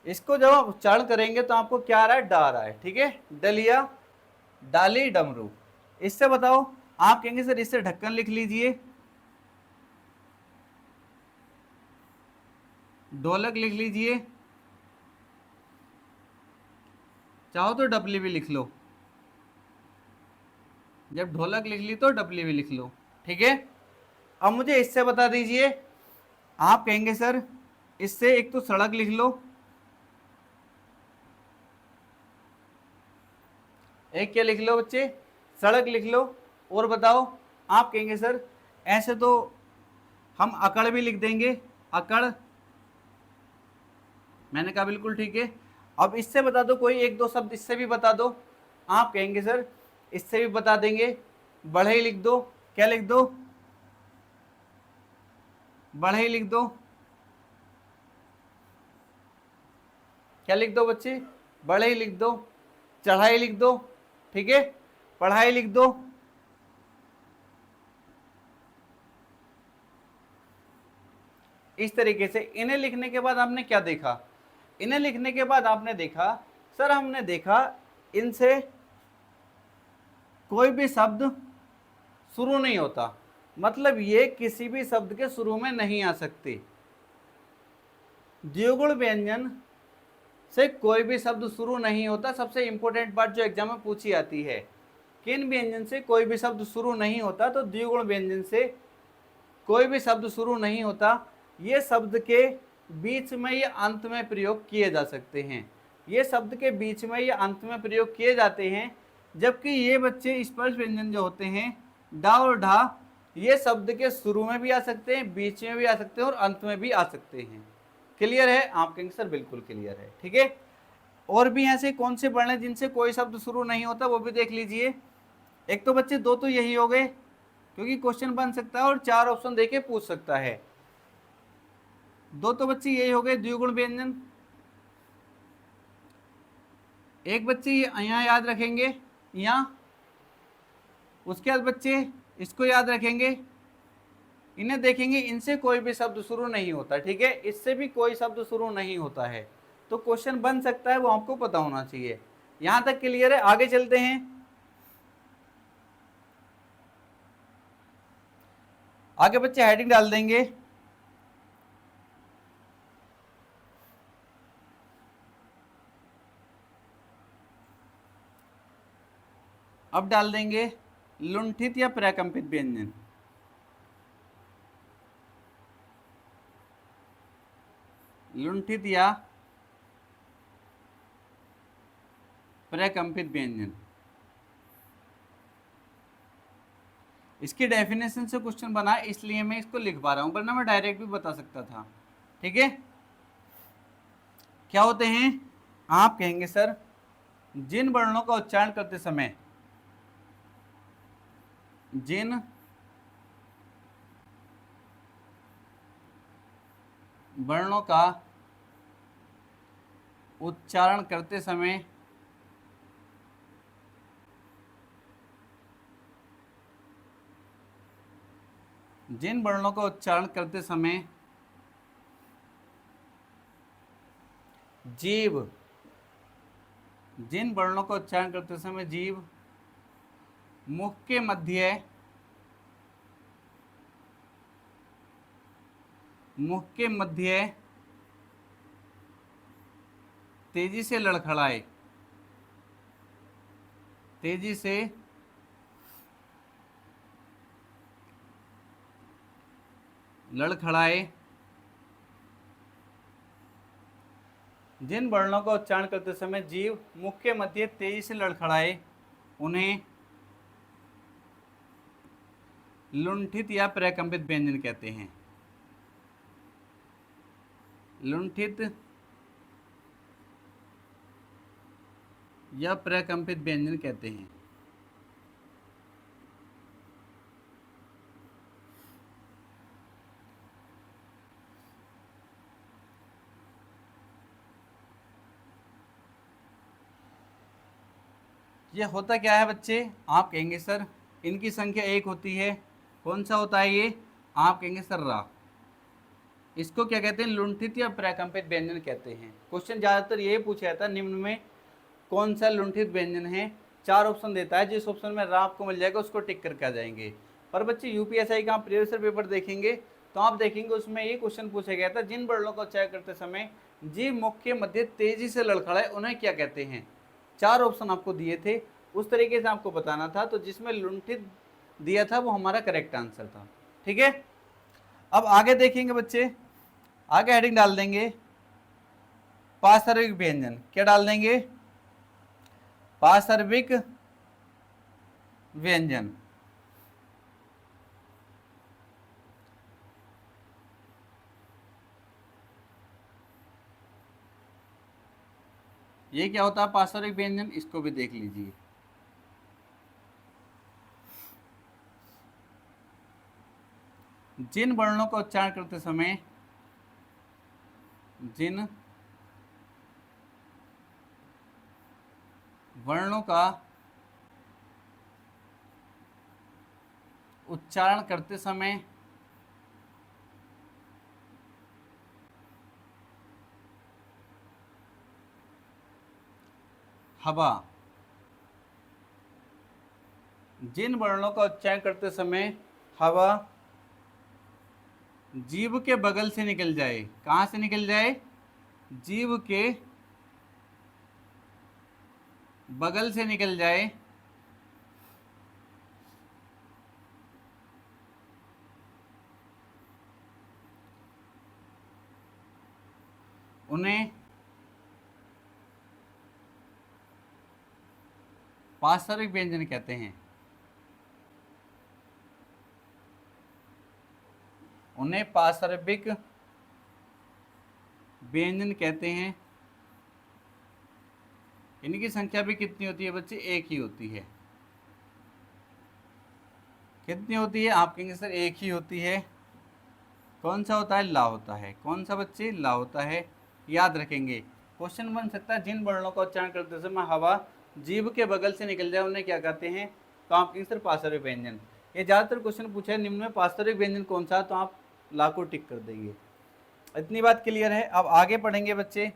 Speaker 1: इसको जब आप उच्चारण करेंगे तो आपको क्या आ रहा है? डा आ रहा है। ठीक है, डलिया, डाली, डमरू। इससे बताओ, आप कहेंगे सर इससे ढक्कन लिख लीजिए। ढोलक लिख लीजिए। चाहो तो डपली भी लिख लो। जब ढोलक लिख ली तो डपली भी लिख लो। ठीक है, अब मुझे इससे बता दीजिए। आप कहेंगे सर इससे एक तो सड़क लिख लो, एक क्या लिख लो बच्चे? सड़क लिख लो। और बताओ, आप कहेंगे सर ऐसे तो हम अकड़ भी लिख देंगे, अकड़। मैंने कहा बिल्कुल ठीक है। अब इससे बता दो कोई एक दो शब्द, इससे भी बता दो। आप कहेंगे सर इससे भी बता देंगे, बढ़ई लिख दो। क्या लिख दो? बढ़ई लिख दो। क्या लिख दो बच्चे? बढ़ई लिख दो। चढ़ाई लिख दो। ठीक है, पढ़ाई लिख दो। इस तरीके से इन्हें लिखने के बाद आपने क्या देखा? इन्हें लिखने के बाद आपने देखा, सर हमने देखा इनसे कोई भी शब्द शुरू नहीं होता, मतलब ये किसी भी शब्द के शुरू में नहीं आ सकते। द्विगुण व्यंजन से कोई भी शब्द शुरू नहीं होता। सबसे इंपॉर्टेंट बात जो एग्जाम में पूछी आती है, किन व्यंजन से कोई भी शब्द शुरू नहीं होता? तो द्विगुण व्यंजन से कोई भी शब्द शुरू नहीं होता। ये शब्द के बीच में या अंत में प्रयोग किए जा सकते हैं। ये शब्द के बीच में या अंत में प्रयोग किए जाते हैं। जबकि ये बच्चे स्पर्श व्यंजन जो होते हैं, डा और ढा, ये शब्द के शुरू में भी आ सकते हैं, बीच में भी आ सकते हैं और अंत में भी आ सकते हैं। क्लियर है? आप कहेंगे सर बिल्कुल क्लियर है। ठीक है, और भी ऐसे कौन से वर्ण हैं जिनसे कोई शब्द शुरू नहीं होता, वो भी देख लीजिए। एक तो बच्चे दो तो यही हो गए, क्योंकि क्वेश्चन बन सकता है और 4 ऑप्शन देके पूछ सकता है। दो तो बच्चे यही हो गए द्विगुण व्यंजन। एक बच्चे यहाँ याद रखेंगे, यहाँ। उसके बाद बच्चे इसको याद रखेंगे, इन्हें देखेंगे, इनसे कोई भी शब्द शुरू नहीं होता। ठीक है, इससे भी कोई शब्द शुरू नहीं होता है, तो क्वेश्चन बन सकता है, वो आपको पता होना चाहिए। यहां तक क्लियर है? आगे चलते हैं। आगे बच्चे हेडिंग डाल देंगे, अब डाल देंगे लुंठित या प्रकंपित व्यंजन। लुंठित या प्रकंपित व्यंजन, इसकी डेफिनेशन से क्वेश्चन बना इसलिए मैं इसको लिख पा रहा हूं, वरना मैं डायरेक्ट भी बता सकता था। ठीक है, क्या होते हैं? आप कहेंगे सर जिन वर्णों का उच्चारण करते समय, जिन वर्णों का उच्चारण करते समय जिन वर्णों का उच्चारण करते समय जीव, जिन वर्णों का उच्चारण करते समय जीव मुख के मध्य, मुख के मध्य तेजी से लड़खड़ाए, तेजी से लड़खड़ाए, जिन वर्णों का उच्चारण करते समय जीव मुख के मध्य तेजी से लड़खड़ाए उन्हें लुंठित या प्रकंपित व्यंजन कहते हैं। लुंठित या प्रकंपित व्यंजन कहते हैं। ये होता क्या है बच्चे? आप कहेंगे सर इनकी संख्या एक होती है, कौन सा होता है ये? आप कहेंगे सर रा। इसको क्या कहते हैं? लुंठित या प्रकंपित व्यंजन कहते हैं। क्वेश्चन ज्यादातर ये पूछा जाता है निम्न में कौन सा लुंठित व्यंजन है। 4 ऑप्शन देता है, जिस ऑप्शन में रा आपको मिल जाएगा उसको टिक करके आ जाएंगे। पर बच्चे यूपीएसआई का आप प्रीवियस पेपर देखेंगे तो आप देखेंगे उसमें ये क्वेश्चन पूछा गया था जिन वर्णों का उच्चारण करते समय जीव मुख के मध्य तेजी से लड़खड़ाए उन्हें क्या कहते हैं। 4 ऑप्शन आपको दिए थे, उस तरीके से आपको बताना था, तो जिसमें लुंठित दिया था वो हमारा करेक्ट आंसर था। ठीक है, अब आगे देखेंगे बच्चे, आगे हेडिंग डाल देंगे पार्श्विक व्यंजन। क्या डाल देंगे? पार्श्विक व्यंजन। ये क्या होता है पार्श्विक व्यंजन? इसको भी देख लीजिए। जिन वर्णों का उच्चारण करते समय, जिन वर्णों का उच्चारण करते समय हवा, जिन वर्णों का उच्चारण करते समय हवा जीभ के बगल से निकल जाए। कहां से निकल जाए? जीभ के बगल से निकल जाए उन्हें पार्श्विक व्यंजन कहते हैं। उन्हें पार्श्विक व्यंजन कहते हैं। इनकी संख्या भी कितनी होती है बच्चे? एक ही होती है। कितनी होती है? आप कहेंगे सर एक ही होती है। कौन सा होता है? ला होता है। कौन सा बच्चे? ला होता है। याद रखेंगे, क्वेश्चन बन सकता है जिन वर्णों का उच्चारण करते समय हवा जीभ के बगल से निकल जाए उन्हें क्या कहते हैं? तो आप कहेंगे सर पार्श्विक व्यंजन। ये ज्यादातर क्वेश्चन पूछा है निम्न में पार्श्विक व्यंजन कौन सा, तो आप ला को टिक कर देंगे। इतनी बात क्लियर है। अब आगे पढ़ेंगे बच्चे,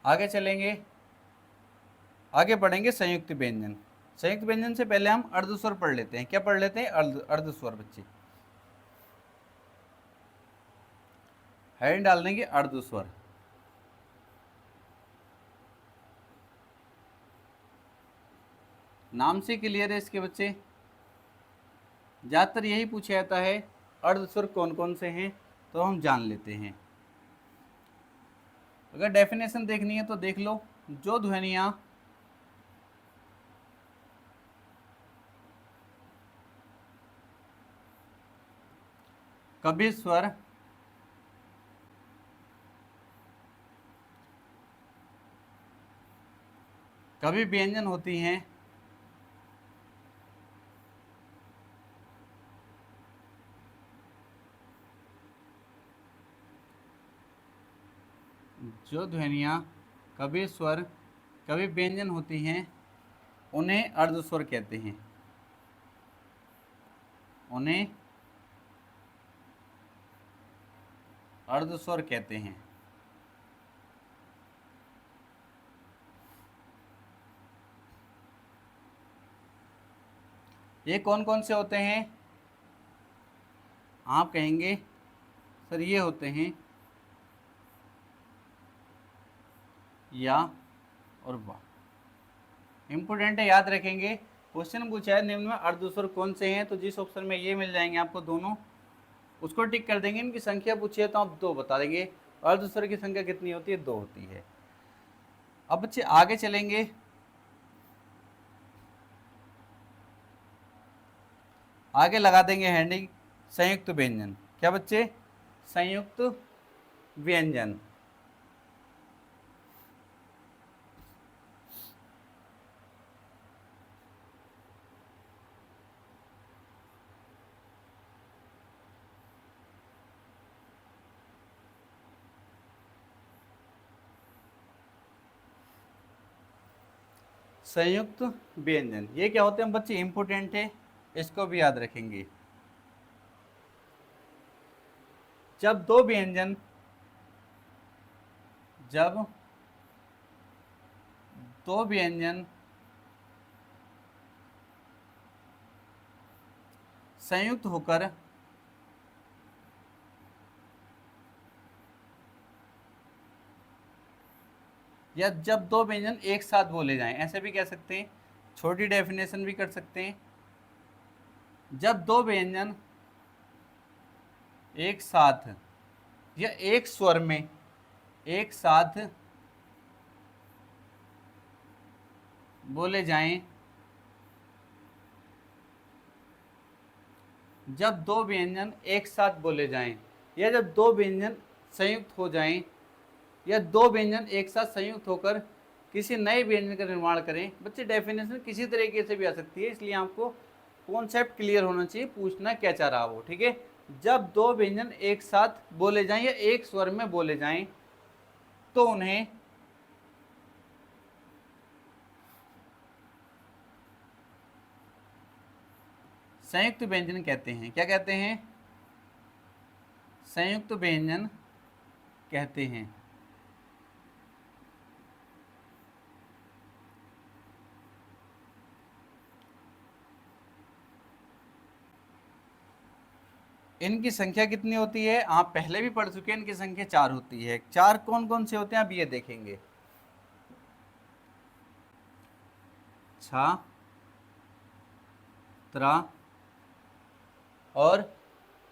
Speaker 1: आगे चलेंगे, आगे पढ़ेंगे संयुक्त व्यंजन। संयुक्त व्यंजन से पहले हम अर्धस्वर पढ़ लेते हैं। क्या पढ़ लेते हैं? अर्धस्वर बच्चे। हेडिंग डाल देंगे अर्धस्वर। नाम से क्लियर है इसके बच्चे? ज़्यादातर यही पूछा जाता है, अर्धस्वर कौन कौन से हैं, तो हम जान लेते हैं। अगर डेफिनेशन देखनी है तो देख लो। जो ध्वनियाँ कभी स्वर कभी व्यंजन होती हैं, जो ध्वनियाँ कभी स्वर कभी व्यंजन होती हैं, उन्हें अर्धस्वर कहते हैं। उन्हें अर्धस्वर कहते हैं। ये कौन कौन से होते हैं? आप कहेंगे सर ये होते हैं या और वाह। इंपॉर्टेंट है, याद रखेंगे। क्वेश्चन पूछा है निम्न में अर्धस्वर कौन से हैं, तो जिस ऑप्शन में ये मिल जाएंगे आपको दोनों, उसको टिक कर देंगे। इनकी संख्या पूछी है तो आप 2 बता देंगे। अर्धस्वर की संख्या कितनी होती है? 2 होती है। अब बच्चे आगे चलेंगे। आगे लगा देंगे हेडिंग संयुक्त व्यंजन। क्या बच्चे? संयुक्त व्यंजन। संयुक्त व्यंजन ये क्या होते हैं बच्चे? इंपोर्टेंट है, इसको भी याद रखेंगे। जब दो व्यंजन संयुक्त होकर या जब दो व्यंजन एक साथ बोले जाएं, ऐसे भी कह सकते हैं, छोटी डेफिनेशन भी कर सकते हैं। जब दो व्यंजन एक साथ या एक स्वर में एक साथ बोले जाएं, जब दो व्यंजन एक साथ बोले जाएं या जब दो व्यंजन संयुक्त हो जाएं या दो व्यंजन एक साथ संयुक्त होकर किसी नए व्यंजन का निर्माण करें। बच्चे डेफिनेशन किसी तरीके से भी आ सकती है, इसलिए आपको कॉन्सेप्ट क्लियर होना चाहिए, पूछना क्या चाह रहा हो। ठीक है, जब दो व्यंजन एक साथ बोले जाएं या एक स्वर में बोले जाएं तो उन्हें संयुक्त व्यंजन कहते हैं। क्या कहते हैं? संयुक्त व्यंजन कहते हैं। इनकी संख्या कितनी होती है? आप पहले भी पढ़ चुके हैं, इनकी संख्या 4 होती है। 4 कौन कौन से होते हैं अब ये देखेंगे। छा, त्रा और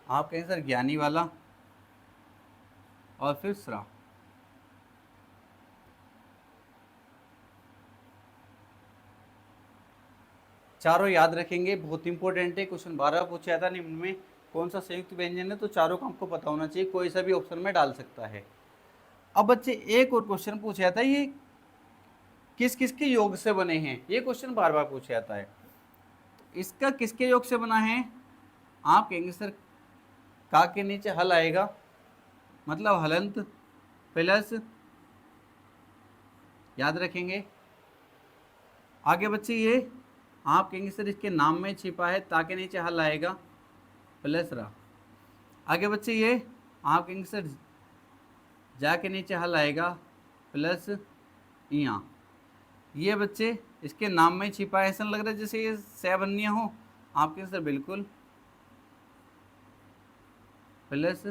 Speaker 1: आप कहें सर ज्ञानी वाला और फिर स्रा। चारों याद रखेंगे, बहुत इंपॉर्टेंट है। क्वेश्चन 12 पूछा जाता है निम्न में कौन सा संयुक्त व्यंजन है, तो चारों का आपको पता होना चाहिए, कोई सा भी ऑप्शन में डाल सकता है। अब बच्चे एक और क्वेश्चन पूछा जाता है, ये किस किसके योग से बने हैं, ये क्वेश्चन बार बार पूछा जाता है। इसका किसके योग से बना है? आप कहेंगे सर का के नीचे हल आएगा, मतलब हलंत प्लस, याद रखेंगे। आगे बच्चे ये आप कहेंगे सर इसके नाम में छिपा है, ता के नीचे हल आएगा प्लस रा। आगे बच्चे ये आप कहेंगे सर जा के नीचे हल आएगा प्लस इया। ये बच्चे इसके नाम में छिपा है, ऐसा लग रहा है जैसे ये सैबन्या हो। आप कहेंगे सर बिल्कुल प्लस।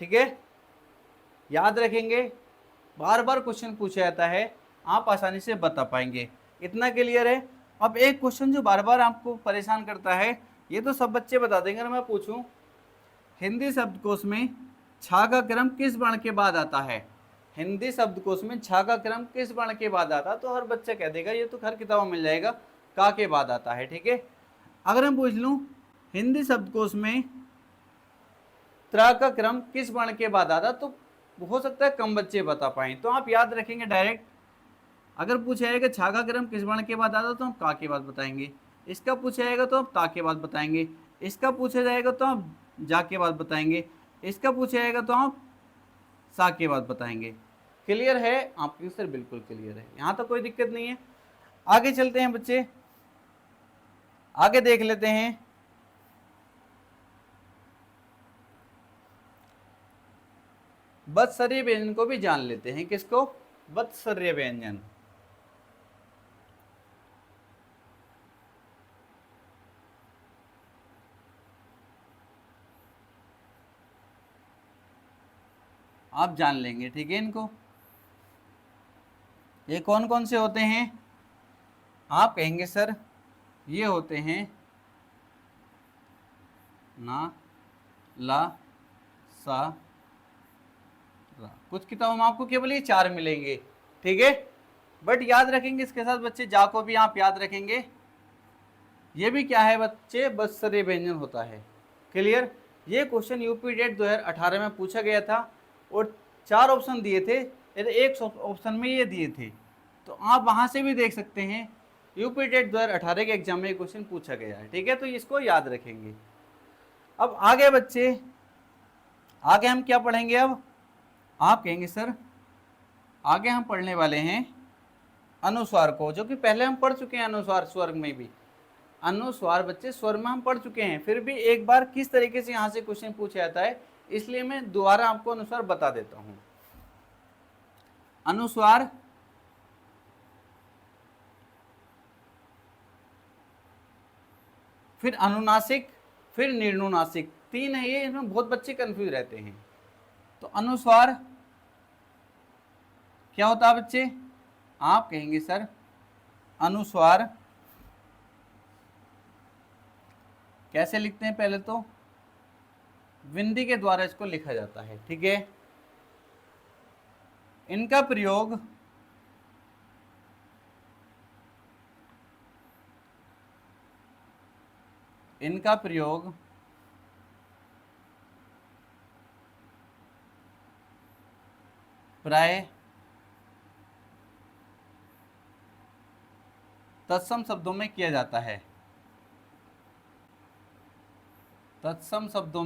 Speaker 1: ठीक है, याद रखेंगे, बार बार क्वेश्चन पूछा जाता है, आप आसानी से बता पाएंगे। इतना क्लियर है। अब एक क्वेश्चन जो बार बार आपको परेशान करता है, ये तो सब बच्चे बता देंगे, अगर मैं पूछूं हिंदी शब्दकोश में छा का क्रम किस वर्ण के बाद आता है, हिंदी शब्दकोश में छा का क्रम किस वर्ण के बाद आता है, तो हर बच्चा कह देगा ये तो हर किताब में मिल जाएगा, का के बाद आता है। ठीक है, अगर मैं पूछ लूं हिंदी शब्दकोश में त्रा का क्रम किस वर्ण के बाद आता, तो हो सकता है कम बच्चे बता पाए, तो आप याद रखेंगे डायरेक्ट, अगर पूछा जाएगा छा का क्रम किस वर्ण के बाद आता तो हम का के बाद बताएंगे, इसका पूछा जाएगा तो हम ता के बाद बताएंगे, इसका पूछा जाएगा तो हम जा के बाद बताएंगे, इसका पूछा जाएगा तो हम सा के बाद बताएंगे। क्लियर है आपकी सर? बिल्कुल क्लियर है, यहाँ तो कोई दिक्कत नहीं है। आगे चलते हैं बच्चे, आगे देख लेते हैं। वत्सर्य व्यंजन को भी जान लेते हैं, किसको? वत्सर्य व्यंजन। आप जान लेंगे, ठीक है इनको। ये कौन कौन से होते हैं? आप कहेंगे सर ये होते हैं ना, ला, सा, रा। कुछ किताबों में आपको केवल ये 4 मिलेंगे, ठीक है, बट याद रखेंगे इसके साथ बच्चे जा को भी आप याद रखेंगे। ये भी क्या है बच्चे? वत्सर्य व्यंजन होता है। क्लियर? ये क्वेश्चन यूपी डेट 2018 में पूछा गया था और 4 ऑप्शन दिए थे, एक ऑप्शन में ये दिए थे, तो आप वहां से भी देख सकते हैं। यूपी डेट 2018 के एग्जाम में क्वेश्चन पूछा गया है, ठीक है, तो इसको याद रखेंगे। अब आगे बच्चे, आगे हम क्या पढ़ेंगे? अब आप कहेंगे सर आगे हम पढ़ने वाले हैं अनुस्वार को, जो कि पहले हम पढ़ चुके हैं अनुस्वार स्वर में भी। अनुस्वार बच्चे स्वर में हम पढ़ चुके हैं, फिर भी एक बार किस तरीके से यहाँ से क्वेश्चन पूछा जाता है, इसलिए मैं दोबारा आपको अनुस्वार बता देता हूँ। अनुस्वार फिर अनुनासिक फिर निर्नुनासिक, 3 है ये, इसमें बहुत बच्चे कंफ्यूज रहते हैं। तो अनुस्वार क्या होता है बच्चे? आप कहेंगे सर अनुस्वार कैसे लिखते हैं? पहले तो विंदी के द्वारा इसको लिखा जाता है, ठीक है। इनका प्रयोग प्राय तत्सम शब्दों में किया जाता है। तत्सम शब्दों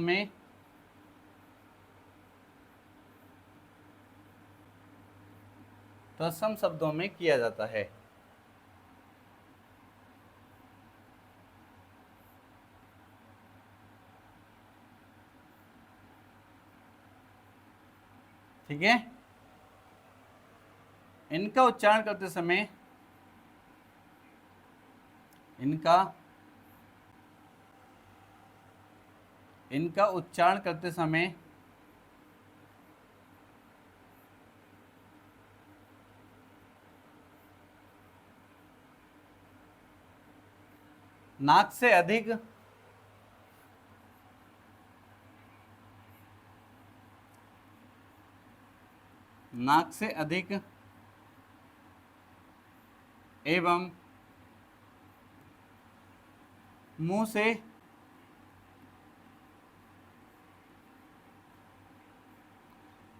Speaker 1: में किया जाता है। ठीक है, इनका उच्चारण करते समय इनका उच्चारण करते समय नाक से अधिक एवं मुंह से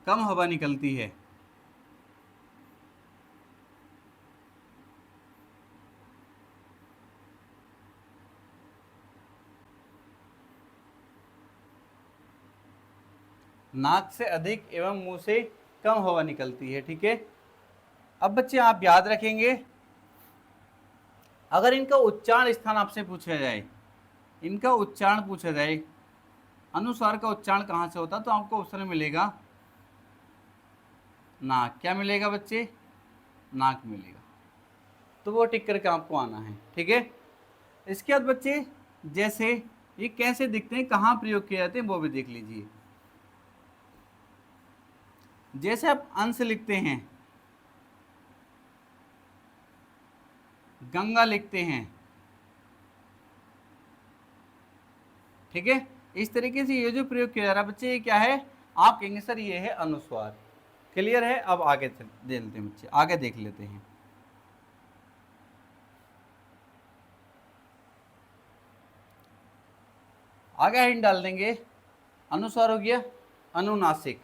Speaker 1: कम हवा निकलती है। नाक से अधिक एवं मुंह से कम हवा निकलती है, ठीक है। अब बच्चे आप याद रखेंगे, अगर इनका उच्चारण स्थान आपसे पूछा जाए, अनुस्वार का उच्चारण कहाँ से होता, तो आपको ऑप्शन में मिलेगा नाक। क्या मिलेगा बच्चे? नाक मिलेगा, तो वो टिक करके आपको आना है, ठीक है। इसके बाद बच्चे जैसे ये कैसे दिखते हैं, कहाँ प्रयोग किए जाते हैं, वो भी देख लीजिए। जैसे आप अंश लिखते हैं, गंगा लिखते हैं, ठीक है। इस तरीके से ये जो प्रयोग किया जा रहा है बच्चे, ये क्या है, आप कहेंगे सर ये है अनुस्वार। क्लियर है। अब आगे देख लेते हैं बच्चे, आगे देख लेते हैं। आगे हिंट डाल देंगे, अनुस्वार हो गया अनुनासिक,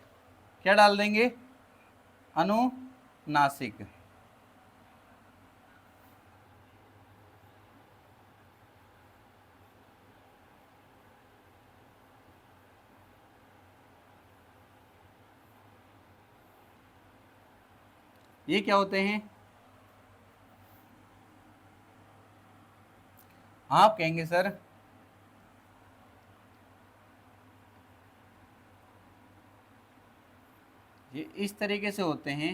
Speaker 1: क्या डाल देंगे, अनुनासिक। ये क्या होते हैं, आप कहेंगे सर ये इस तरीके से होते हैं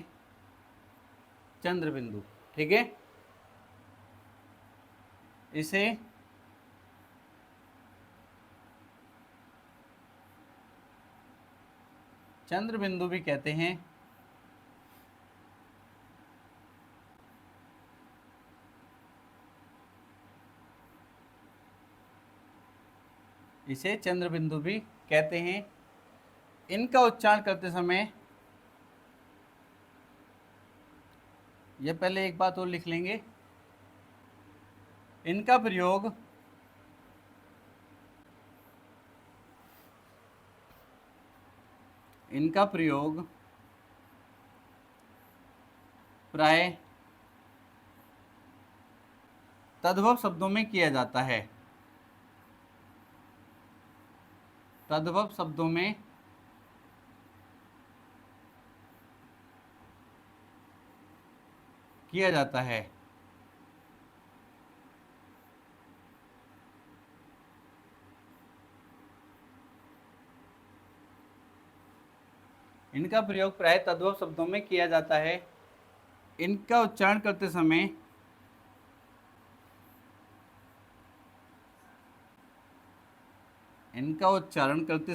Speaker 1: चंद्र बिंदु, ठीक है। इसे चंद्र बिंदु भी कहते हैं। इसे चंद्र बिंदु भी कहते हैं। इनका उच्चारण करते समय, ये पहले एक बात और लिख लेंगे, इनका प्रयोग प्राय तद्भव शब्दों में किया जाता है, तद्भव शब्दों में किया जाता है। इनका प्रयोग प्राय तद्भव शब्दों में किया जाता है। इनका उच्चारण करते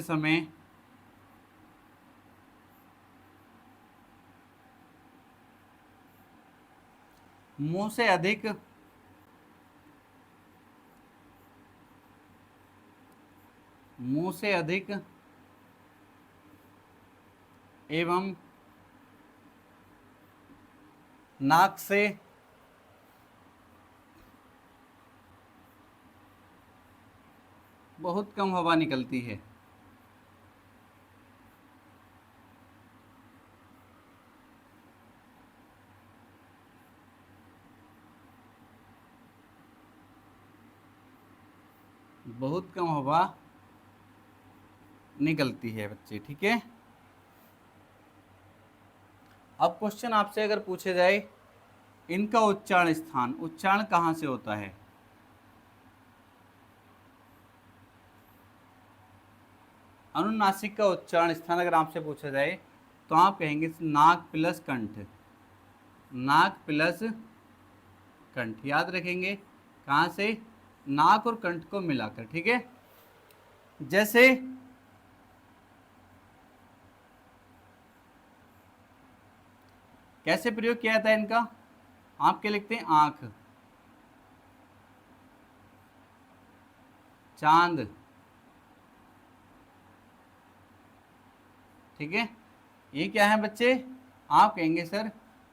Speaker 1: समय मुंह से अधिक एवं नाक से बहुत कम हवा निकलती है। बहुत कम हवा निकलती है बच्चे, ठीक है। अब क्वेश्चन आपसे अगर पूछे जाए इनका उच्चारण स्थान, उच्चारण कहाँ से होता है, अनुनासिक का उच्चारण स्थान अगर आपसे पूछा जाए तो आप कहेंगे नाक प्लस कंठ, नाक प्लस कंठ, याद रखेंगे कहाँ से, नाक और कंठ को मिलाकर, ठीक है। जैसे कैसे प्रयोग किया जाता है इनका, आप क्या लिखते हैं, आंख, चांद, ठीक है। ये क्या है बच्चे, आप कहेंगे सर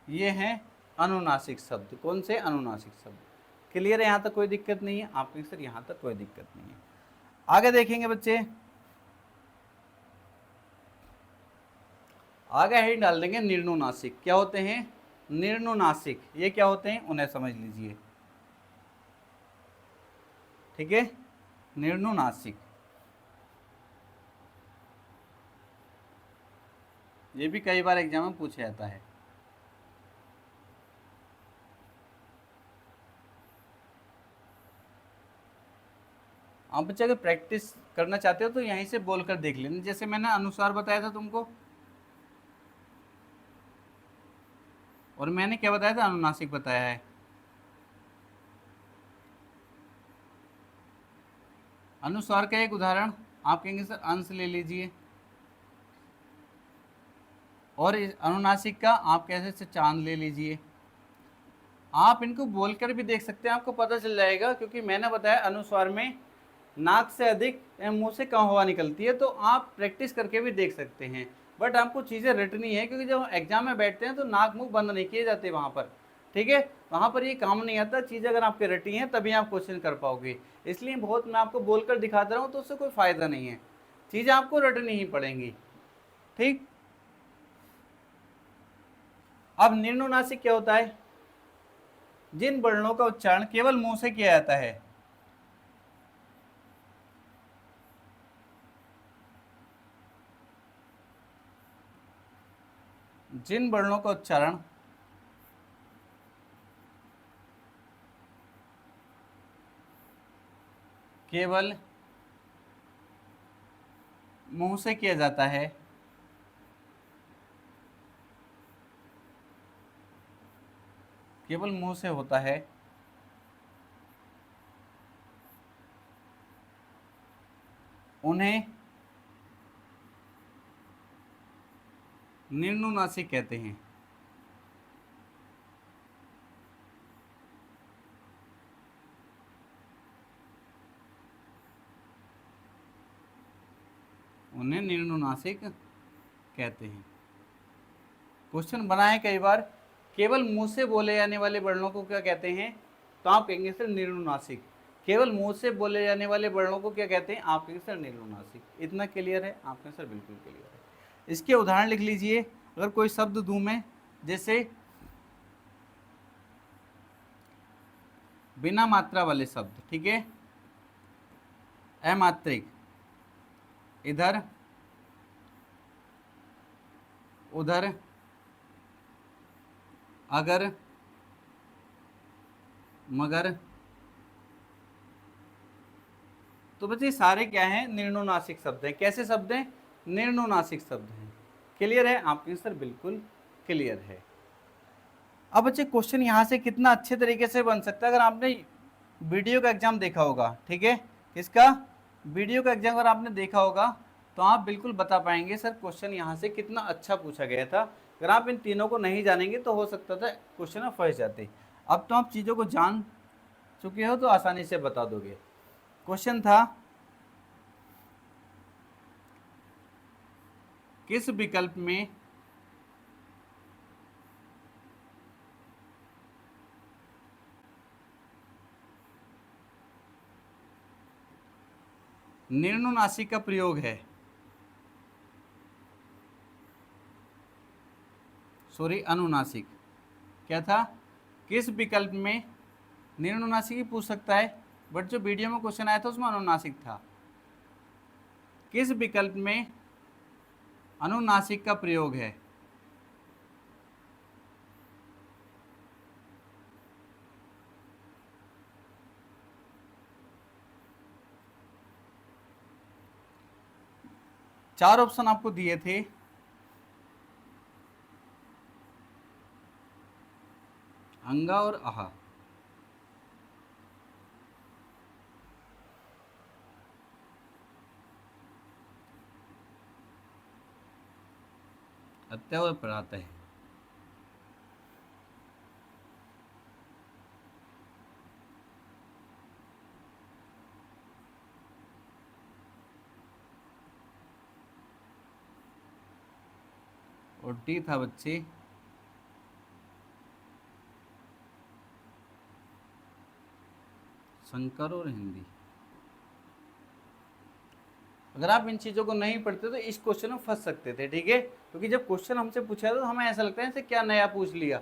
Speaker 1: ये है अनुनासिक शब्द। कौन से, अनुनासिक शब्द। क्लियर है, यहाँ तक कोई दिक्कत नहीं है, आप कहेंगे सर यहाँ तक कोई दिक्कत नहीं है। आगे देखेंगे बच्चे, आगे ही डाल देंगे निर्नुनासिक। क्या होते हैं निर्नुनासिक, ये क्या होते हैं उन्हें समझ लीजिए, ठीक है। निर्नुनासिक ये भी कई बार एग्जाम में पूछा जाता है। आप बच्चे अगर प्रैक्टिस करना चाहते हो तो यहीं से बोलकर देख लेना, जैसे मैंने अनुसार बताया था तुमको, और मैंने क्या बताया था, अनुनासिक बताया है। अनुस्वार का एक उदाहरण आप कहेंगे सर अंश ले लीजिए, और अनुनासिक का आप कैसे से चांद ले लीजिए। आप इनको बोलकर भी देख सकते हैं, आपको पता चल जाएगा, क्योंकि मैंने बताया अनुस्वार में नाक से अधिक मुंह से कम हवा निकलती है, तो आप प्रैक्टिस करके भी देख सकते हैं। बट आपको चीज़ें रटनी है, क्योंकि जब एग्जाम में बैठते हैं तो नाक मुंह बंद नहीं किए जाते वहाँ पर, ठीक है, वहाँ पर ये काम नहीं आता। चीज़ें अगर आपके रटी हैं तभी आप क्वेश्चन कर पाओगे। इसलिए बहुत मैं आपको बोलकर दिखाता रहा हूँ तो उससे कोई फ़ायदा नहीं है, चीज़ें आपको रटनी ही पड़ेंगी, ठीक। अब निर्नुनासिक क्या होता है? जिन वर्णों का उच्चारण केवल मुंह से किया जाता है, जिन वर्णों का उच्चारण केवल मुंह से किया जाता है, केवल मुंह से होता है, उन्हें निर्नुनासिक कहते हैं। उन्हें निर्नुनासिक कहते हैं। क्वेश्चन बना है कई बार, केवल मुंह से बोले जाने वाले वर्णों को क्या कहते हैं? तो आप कहेंगे सर निर्नुनासिक। केवल मुंह से बोले जाने वाले वर्णों को क्या कहते हैं? आप कहेंगे सर निर्नुनासिक। इतना क्लियर है? आप कहेंगे सर बिल्कुल क्लियर है। इसके उदाहरण लिख लीजिए। अगर कोई शब्द दूं मैं, जैसे बिना मात्रा वाले शब्द, ठीक है, अमात्रिक, इधर उधर, अगर, मगर, तो बच्चे सारे क्या हैं? निर्नुनासिक शब्द हैं। कैसे शब्द हैं? निर्नुनासिक शब्द हैं। क्लियर है? आपके आंसर बिल्कुल क्लियर है। अब बच्चे क्वेश्चन यहाँ से कितना अच्छे तरीके से बन सकता है, अगर आपने वीडियो का एग्जाम देखा होगा, ठीक है, किसका? वीडियो का एग्जाम अगर आपने देखा होगा तो आप बिल्कुल बता पाएंगे सर क्वेश्चन यहाँ से कितना अच्छा पूछा गया था। अगर आप इन तीनों को नहीं जानेंगे तो हो सकता था क्वेश्चन में फंस जाते। अब तो आप चीज़ों को जान चुके हो तो आसानी से बता दोगे। क्वेश्चन था, किस विकल्प में निर्नुनासिक का प्रयोग है? सॉरी, अनुनासिक। क्या था? किस विकल्प में? निर्नुनासिक ही पूछ सकता है, बट जो वीडियो में क्वेश्चन आया था उसमें अनुनासिक था। किस विकल्प में अनुनासिक का प्रयोग है? चार ऑप्शन आपको दिए थे। अंगा और आहा। हत्या और पढ़ाता है। और डी था बच्चे शंकर और हिंदी। अगर आप इन चीज़ों को नहीं पढ़ते तो इस क्वेश्चन में फंस सकते थे, ठीक है, क्योंकि जब क्वेश्चन हमसे पूछा था तो हमें ऐसा लगता है इसे क्या नया पूछ लिया।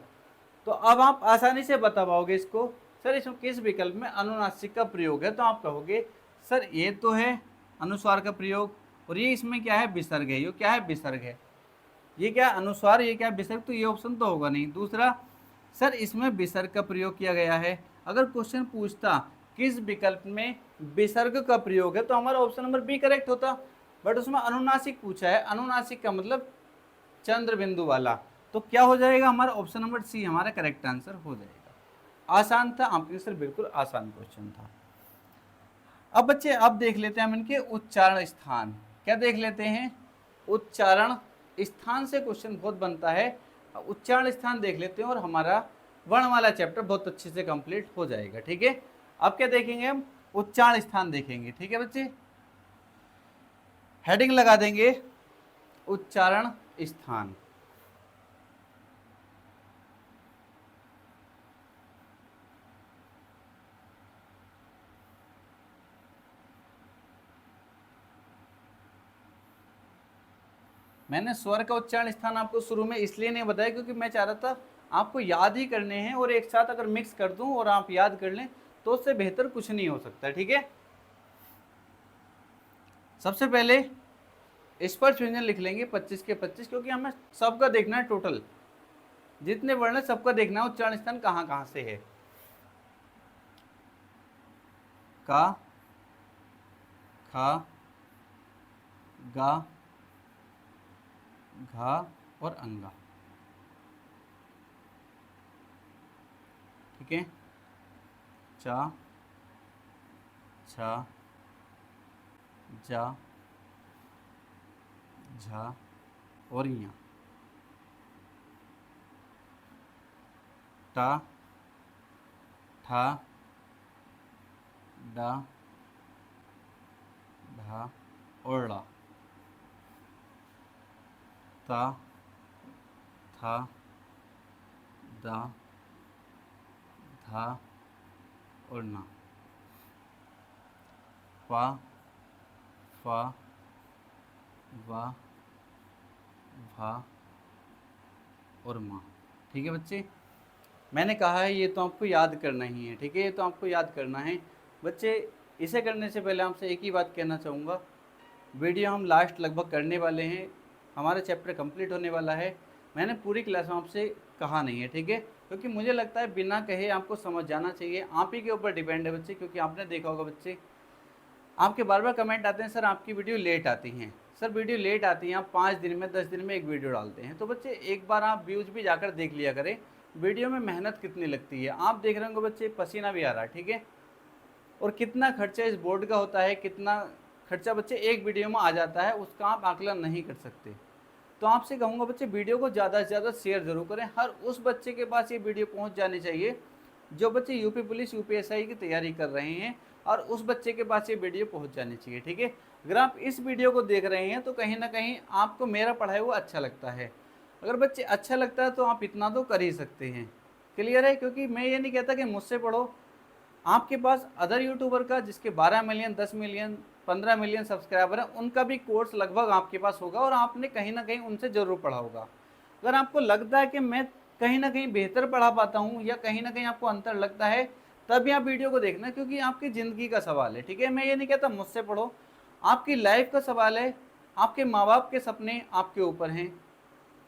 Speaker 1: तो अब आप आसानी से बता पाओगे इसको। सर इसमें किस विकल्प में अनुनासिक का प्रयोग है? तो आप कहोगे सर ये तो है अनुस्वार का प्रयोग, और ये इसमें क्या है? विसर्ग है। ये क्या है? विसर्ग है। ये क्या अनुस्वार, ये क्या विसर्ग? तो ये ऑप्शन तो होगा नहीं। दूसरा, सर इसमें विसर्ग का प्रयोग किया गया है। अगर क्वेश्चन पूछता किस विकल्प में विसर्ग का प्रयोग है तो हमारा ऑप्शन नंबर बी करेक्ट होता, बट उसमें अनुनासिक पूछा है। अनुनासिक का मतलब चंद्र बिंदु वाला, तो क्या हो जाएगा? हमारा ऑप्शन नंबर सी हमारा करेक्ट आंसर हो जाएगा। आसान था आपके आंसर, बिल्कुल आसान क्वेश्चन था। अब बच्चे अब देख लेते हैं हम इनके उच्चारण स्थान। क्या देख लेते हैं? उच्चारण स्थान से क्वेश्चन बहुत बनता है। उच्चारण स्थान देख लेते हैं और हमारा वर्ण वाला चैप्टर बहुत अच्छे से कंप्लीट हो जाएगा। ठीक है, अब क्या देखेंगे हम, उच्चारण स्थान देखेंगे। ठीक है बच्चे, हेडिंग लगा देंगे उच्चारण स्थान। मैंने स्वर का उच्चारण स्थान आपको शुरू में इसलिए नहीं बताया क्योंकि मैं चाह रहा था आपको याद ही करने हैं, और एक साथ अगर मिक्स कर दूं और आप याद कर लें तो उससे बेहतर कुछ नहीं हो सकता। ठीक है, सबसे पहले स्पर्श व्यंजन लिख लेंगे 25 के 25, क्योंकि हमें सबका देखना है, टोटल जितने वर्ण है सबका देखना है उच्चारण स्थान कहाँ कहाँ से है। का, खा, गा, घा और अंगा। ठीक है, चा, छा, जा, झा और या। टा, ठा, डा, ढा और ड़ा। ता, था, दा, धा और ना। पा, फा, वा, भा और माँ। ठीक है बच्चे, मैंने कहा है ये तो आपको याद करना ही है। ठीक है, ये तो आपको याद करना है बच्चे। इसे करने से पहले आपसे एक ही बात कहना चाहूँगा, वीडियो हम लास्ट लगभग करने वाले हैं, हमारा चैप्टर कंप्लीट होने वाला है। मैंने पूरी क्लास में आपसे कहा नहीं है, ठीक है, क्योंकि मुझे लगता है बिना कहे आपको समझ जाना चाहिए। आप ही के ऊपर डिपेंड है बच्चे, क्योंकि आपने देखा होगा बच्चे, आपके बार बार कमेंट आते हैं सर आपकी वीडियो लेट आती हैं, सर वीडियो लेट आती हैं, आप 5 दिन में 10 दिन में एक वीडियो डालते हैं। तो बच्चे एक बार आप व्यूज़ भी जाकर देख लिया करें, वीडियो में मेहनत कितनी लगती है। आप देख रहे होंगे बच्चे, पसीना भी आ रहा है, ठीक है, और कितना खर्चा इस बोर्ड का होता है, कितना खर्चा बच्चे एक वीडियो में आ जाता है, उसका आप आकलन नहीं कर सकते। तो आपसे कहूँगा बच्चे, वीडियो को ज़्यादा से ज़्यादा शेयर जरूर करें। हर उस बच्चे के पास ये वीडियो पहुँच जानी चाहिए जो बच्चे यूपी पुलिस यूपीएसआई की तैयारी कर रहे हैं, और उस बच्चे के पास ये वीडियो पहुँच जानी चाहिए। ठीक है, अगर आप इस वीडियो को देख रहे हैं तो कहीं ना कहीं आपको मेरा पढ़ाया हुआ अच्छा लगता है। अगर बच्चे अच्छा लगता है तो आप इतना तो कर ही सकते हैं। क्लियर है, क्योंकि मैं ये नहीं कहता कि मुझसे पढ़ो, आपके पास अदर यूट्यूबर का जिसके 12 मिलियन 10 मिलियन 15 मिलियन सब्सक्राइबर है, उनका भी कोर्स लगभग आपके पास होगा, और आपने कहीं ना कहीं उनसे ज़रूर पढ़ा होगा। अगर आपको लगता है कि मैं कहीं ना कहीं बेहतर पढ़ा पाता हूँ, या कहीं ना कहीं आपको अंतर लगता है, तभी आप वीडियो को देखना, क्योंकि आपकी ज़िंदगी का सवाल है। ठीक है, मैं ये नहीं कहता मुझसे पढ़ो, आपकी लाइफ का सवाल है। आपके माँ बाप के सपने आपके ऊपर हैं,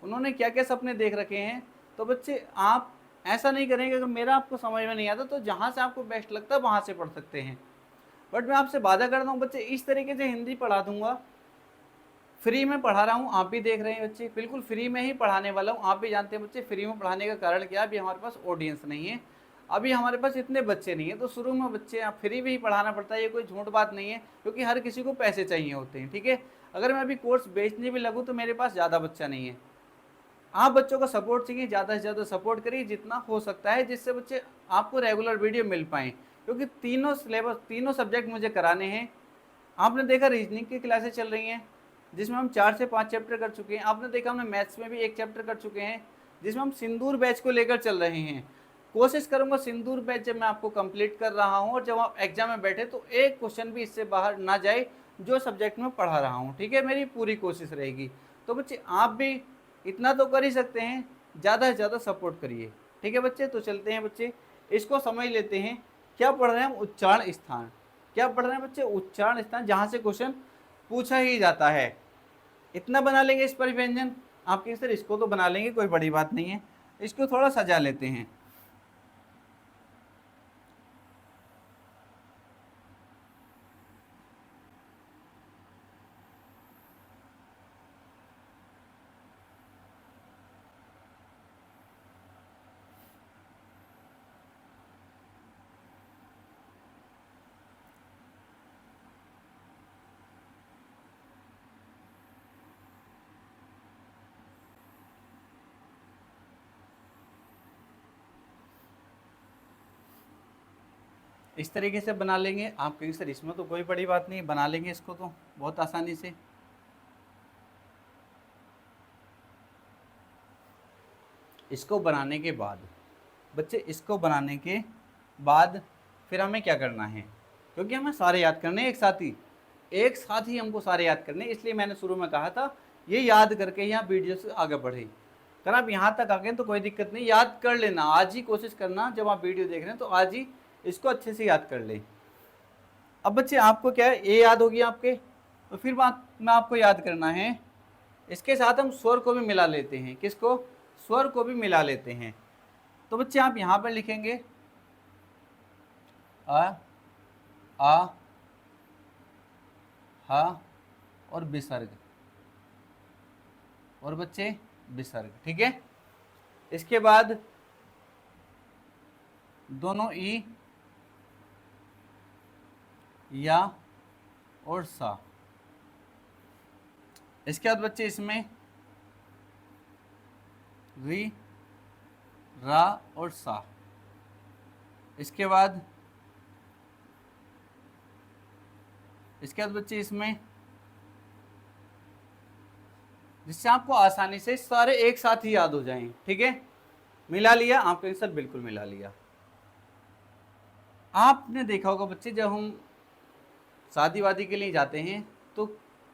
Speaker 1: उन्होंने क्या क्या सपने देख रखे हैं। तो बच्चे आप ऐसा नहीं करेंगे, अगर मेरा आपको समझ में नहीं आता तो जहाँ से आपको बेस्ट लगता है वहाँ से पढ़ सकते हैं। बट मैं आपसे वादा करता हूँ बच्चे, इस तरीके से हिंदी पढ़ा दूंगा, फ्री में पढ़ा रहा हूँ, आप भी देख रहे हैं बच्चे, बिल्कुल फ्री में ही पढ़ाने वाला हूँ। आप भी जानते हैं बच्चे, फ्री में पढ़ाने का कारण क्या है, अभी हमारे पास ऑडियंस नहीं है, अभी हमारे पास इतने बच्चे नहीं है। तो शुरू में बच्चे आप फ्री में ही पढ़ाना पड़ता है, ये कोई झूठ बात नहीं है, क्योंकि हर किसी को पैसे चाहिए होते हैं। ठीक है, अगर मैं अभी कोर्स बेचने भी लगूँ तो मेरे पास ज़्यादा बच्चा नहीं है। आप बच्चों का सपोर्ट चाहिए, ज़्यादा से ज़्यादा सपोर्ट करिए जितना हो सकता है, जिससे बच्चे आपको रेगुलर वीडियो मिल पाएँ, क्योंकि तीनों सिलेबस, तीनों सब्जेक्ट मुझे कराने हैं। आपने देखा रीजनिंग की क्लासेस चल रही हैं जिसमें हम 4 से 5 चैप्टर कर चुके हैं। आपने देखा हमने मैथ्स में भी 1 चैप्टर कर चुके हैं, जिसमें हम सिंदूर बैच को लेकर चल रहे हैं। कोशिश करूंगा सिंदूर बैच जब मैं आपको कंप्लीट कर रहा हूं और जब आप एग्जाम में बैठे तो एक क्वेश्चन भी इससे बाहर ना जाए जो सब्जेक्ट में पढ़ा रहा हूं। ठीक है, मेरी पूरी कोशिश रहेगी। तो बच्चे आप भी इतना तो कर ही सकते हैं, ज़्यादा से ज़्यादा सपोर्ट करिए। ठीक है बच्चे, तो चलते हैं बच्चे, इसको समझ लेते हैं। क्या पढ़ रहे हैं हम, उच्चारण स्थान। क्या पढ़ रहे हैं बच्चे, उच्चारण स्थान, जहाँ से क्वेश्चन पूछा ही जाता है। इतना बना लेंगे इस पर व्यंजन, आपके सर इसको तो बना लेंगे, कोई बड़ी बात नहीं है। इसको थोड़ा सजा लेते हैं। इस तरीके से बना लेंगे। आप कहेंगे सर इसमें तो कोई बड़ी बात नहीं, बना लेंगे इसको तो बहुत आसानी से। इसको बनाने के बाद बच्चे, इसको बनाने के बाद फिर हमें क्या करना है, क्योंकि हमें सारे याद करने हैं एक साथ ही हमको सारे याद करने, इसलिए मैंने शुरू में कहा था ये याद करके यहाँ वीडियो से आगे बढ़े। अगर आप यहाँ तक आ गए तो कोई दिक्कत नहीं, याद कर लेना, आज ही कोशिश करना, जब आप वीडियो देख रहे हैं तो आज ही इसको अच्छे से याद कर ले। अब बच्चे आपको क्या है, ये याद होगी आपके, तो फिर बात में आपको याद करना है, इसके साथ हम स्वर को भी मिला लेते हैं। किसको? स्वर को भी मिला लेते हैं। तो बच्चे आप यहाँ पर लिखेंगे आ हा और विसर्ग, और बच्चे विसर्ग, ठीक है। इसके बाद दोनों ई, या और सा। इसके बाद बच्चे इसमें री, रा और सा। इसके बाद बच्चे इसमें, जिससे आपको आसानी से सारे एक साथ ही याद हो जाएं, ठीक है। मिला लिया आपने सर? बिल्कुल मिला लिया। आपने देखा होगा बच्चे, जब हम शादी वादी के लिए जाते हैं तो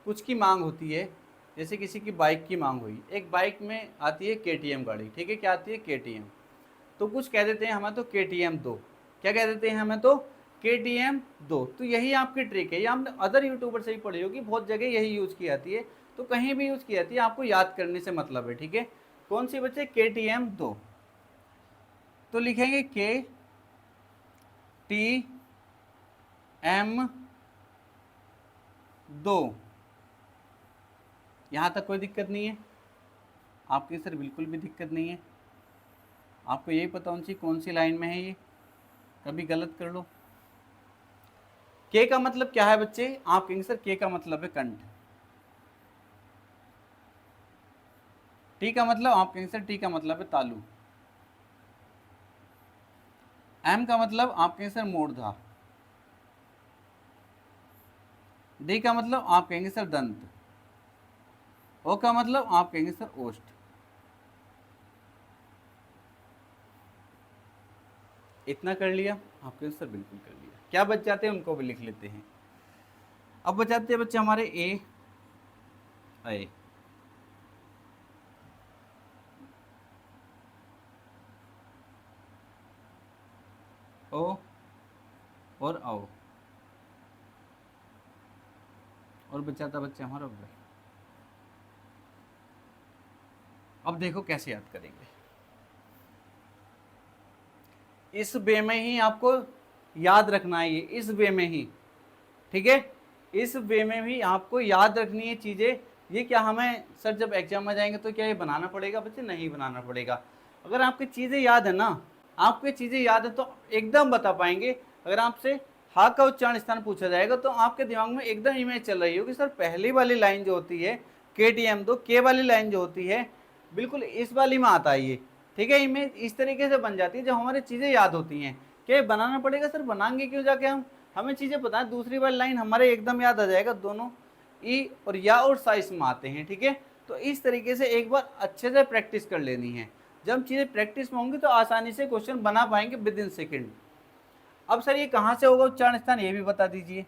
Speaker 1: कुछ की मांग होती है, जैसे किसी की बाइक की मांग हुई, एक बाइक में आती है KTM गाड़ी, ठीक है। क्या आती है? KTM। तो कुछ कह देते हैं हमें तो KTM दो, क्या कह देते हैं हमें तो? KTM दो। तो यही आपकी ट्रिक है, ये हमने अदर यूट्यूबर से ही पढ़ी होगी, बहुत जगह यही यूज़ की जाती है, तो कहीं भी यूज़ की जाती है, आपको याद करने से मतलब है, ठीक है। कौन सी बच्चे? KTM दो। तो लिखेंगे KTM दो। यहाँ तक कोई दिक्कत नहीं है आपके सर? बिल्कुल भी दिक्कत नहीं है। आपको यही पता होना चाहिए कौन सी लाइन में है ये, कभी गलत कर लो। के का मतलब क्या है बच्चे? आप कहेंगे सर के का मतलब है कंठ। टी का मतलब, आप कहेंगे सर टी का मतलब है तालु। एम का मतलब आप कहेंगे सर मूर्धा। डी का मतलब आप कहेंगे सर दंत। ओ का मतलब आप कहेंगे सर ओष्ठ। इतना कर लिया? आप कहेंगे सर बिल्कुल कर लिया। क्या बच जाते हैं उनको भी लिख लेते हैं। अब बच जाते हैं बच्चे हमारे ए, ओ और आओ, और बचाता बच्चे हमारा उधर। अब देखो कैसे याद करेंगे, इस वे में ही आपको याद रखना है, ये इस वे में ही, ठीक है। इस वे में भी आपको याद रखनी है चीज़ें। ये क्या हमें सर जब एग्जाम में जाएंगे तो क्या ये बनाना पड़ेगा बच्चे? नहीं बनाना पड़ेगा। अगर आपकी चीज़ें याद है ना, आपकी चीज़ें याद है तो एकदम बता पाएंगे। अगर आपसे हा का उच्चारण स्थान पूछा जाएगा तो आपके दिमाग में एकदम इमेज चल रही होगी, सर पहली वाली लाइन जो होती है KTM दो, के वाली लाइन जो होती है बिल्कुल इस वाली में आता है ये, ठीक है। इमेज इस तरीके से बन जाती है जब हमारी चीज़ें याद होती हैं। क्या बनाना पड़ेगा सर? बनाएंगे क्यों जाके हम, हमें चीज़ें पता है। दूसरी वाली लाइन हमारे एकदम याद आ जाएगा, दोनों ई और या और सा इसमें आते हैं, ठीक है। तो इस तरीके से एक बार अच्छे से प्रैक्टिस कर लेनी है। जब चीज़ें प्रैक्टिस में होंगी तो आसानी से क्वेश्चन बना पाएंगे विद इन सेकेंड। अब सर ये कहाँ से होगा उच्चारण स्थान, ये भी बता दीजिए।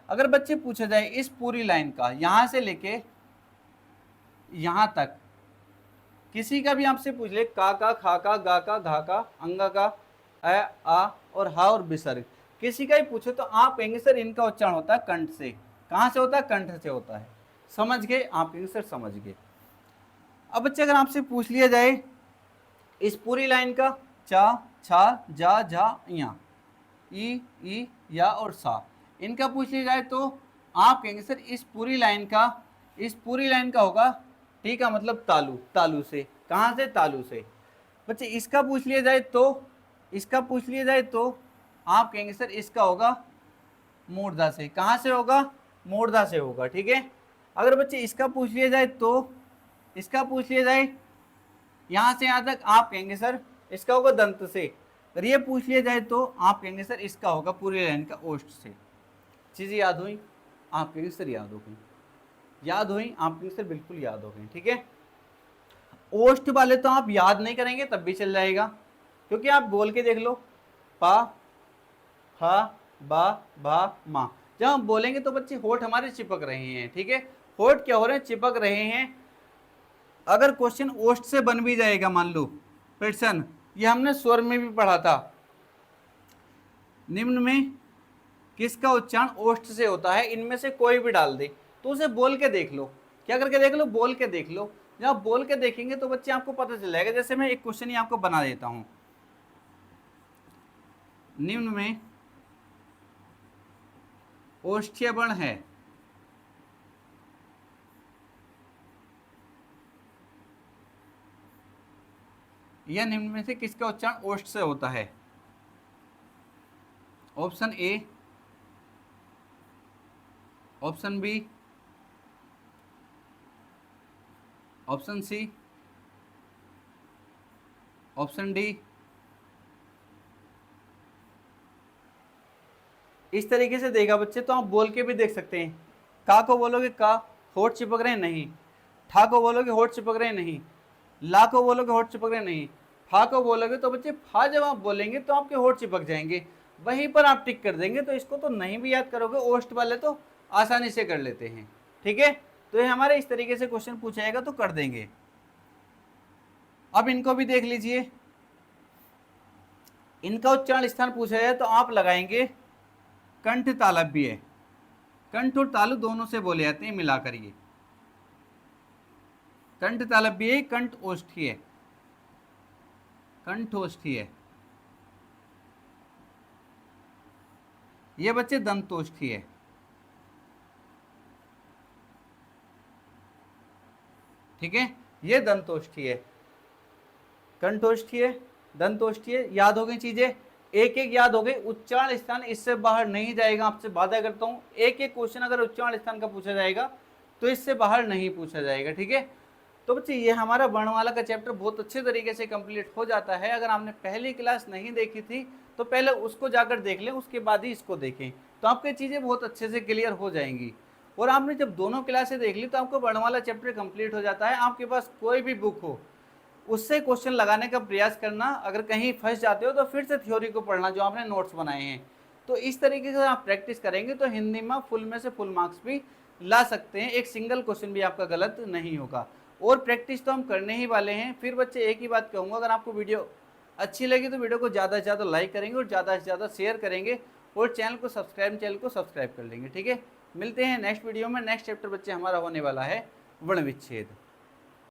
Speaker 1: अगर बच्चे पूछा जाए इस पूरी लाइन का, यहाँ से लेके यहाँ तक, किसी का भी आपसे पूछ ले, का, खा का, गा का, घा का, अंगा का, आ और हा और विसर्ग, किसी का ही पूछे तो आप कहेंगे सर इनका उच्चारण होता है कंठ से। कहाँ से होता है? कंठ से होता है। समझ गए? आप कहेंगे सर समझ गए। अब बच्चे अगर आपसे पूछ लिया जाए इस पूरी लाइन का, चा, छा, जा, झा, या, ई, या और सा, इनका पूछ लिया जाए तो आप कहेंगे सर इस पूरी लाइन का होगा, ठीक है, मतलब तालु, तालु से। कहाँ से? तालु से। बच्चे इसका पूछ लिया जाए तो आप कहेंगे सर इसका होगा मूर्धा से। कहाँ से होगा? मूर्धा से होगा, ठीक है। अगर बच्चे इसका पूछ लिया जाए यहाँ से यहाँ तक, आप कहेंगे सर इसका होगा दंत से। अगर ये पूछ लिया जाए तो आप कहेंगे सर इसका होगा पूरी लाइन का ओस्ट से। चीज़ें याद हुई? आप कहेंगे सर याद हो गई, याद हुई? आप कहेंगे सर बिल्कुल याद हो गई। ठीक है, ओस्ट वाले तो आप याद नहीं करेंगे तब भी चल जाएगा, क्योंकि आप बोल के देख लो, पा हा बा भा मा। जब हम बोलेंगे तो बच्चे होठ हमारे चिपक रहे हैं। ठीक है, होठ क्या हो रहे हैं? चिपक रहे हैं। अगर क्वेश्चन ओस्ट से बन भी जाएगा, मान लो प्रश्न, ये हमने स्वर में भी पढ़ा था, निम्न में किसका उच्चारण ओष्ठ से होता है, इनमें से कोई भी डाल दे, तो उसे बोल के देख लो। क्या करके देख लो? बोल के देख लो। जब आप बोल के देखेंगे तो बच्चे आपको पता चल जाएगा। जैसे मैं एक क्वेश्चन ही आपको बना देता हूं, निम्न में ओष्ठीय वर्ण है, या निम्न में से किसका उच्चारण ओष्ठ से होता है? Option A, option B, option C, option D. इस तरीके से देगा बच्चे, तो आप बोल के भी देख सकते हैं। का को बोलोगे का, होठ चिपक रहे हैं? नहीं। ठा को बोलोगे होठ चिपक रहे हैं? नहीं। ला को बोलोगे होठ चिपक रहे हैं? नहीं। फा को बोलोगे तो बच्चे फा जब आप बोलेंगे तो आपके होठ चिपक जाएंगे, वहीं पर आप टिक कर देंगे। तो इसको तो नहीं भी याद करोगे, ओष्ठ वाले तो आसानी से कर लेते हैं। ठीक है, तो ये हमारे इस तरीके से क्वेश्चन पूछा जाएगा तो कर देंगे। अब इनको भी देख लीजिए, इनका उच्चारण स्थान पूछा जाए तो आप लगाएंगे कंठ तालव्य। कंठ और तालु दोनों से बोले जाते हैं मिलाकर, ये कंठ तालव्य, कंठ ओष्ठीय, कंठ ओष्ठीय, ये बच्चे दंतोष्ठीय। ठीक है, ये दंतोष्ठीय, कंठोष्ठीय, दंतोष्ठीय। याद हो गई चीजें? एक एक याद हो गई। उच्चारण स्थान इससे बाहर नहीं जाएगा, आपसे वादा करता हूं। एक एक क्वेश्चन अगर उच्चारण स्थान का पूछा जाएगा तो इससे बाहर नहीं पूछा जाएगा। ठीक है, तो बच्चे ये हमारा वर्णमाला का चैप्टर बहुत अच्छे तरीके से कंप्लीट हो जाता है। अगर आपने पहली क्लास नहीं देखी थी तो पहले उसको जाकर देख लें, उसके बाद ही इसको देखें, तो आपकी चीज़ें बहुत अच्छे से क्लियर हो जाएंगी। और आपने जब दोनों क्लासें देख ली तो आपको वर्णमाला चैप्टर कंप्लीट हो जाता है। आपके पास कोई भी बुक हो उससे क्वेश्चन लगाने का प्रयास करना। अगर कहीं फंस जाते हो तो फिर से थ्योरी को पढ़ना जो आपने नोट्स बनाए हैं। तो इस तरीके से आप प्रैक्टिस करेंगे तो हिंदी में फुल में से फुल मार्क्स भी ला सकते हैं। एक सिंगल क्वेश्चन भी आपका गलत नहीं होगा। और प्रैक्टिस तो हम करने ही वाले हैं। फिर बच्चे एक ही बात कहूँगा, अगर आपको वीडियो अच्छी लगी तो वीडियो को ज़्यादा से ज़्यादा लाइक करेंगे और ज़्यादा से ज़्यादा शेयर करेंगे, और चैनल को सब्सक्राइब कर लेंगे। ठीक है, मिलते हैं नेक्स्ट वीडियो में। नेक्स्ट चैप्टर बच्चे हमारा होने वाला है वर्ण विच्छेद।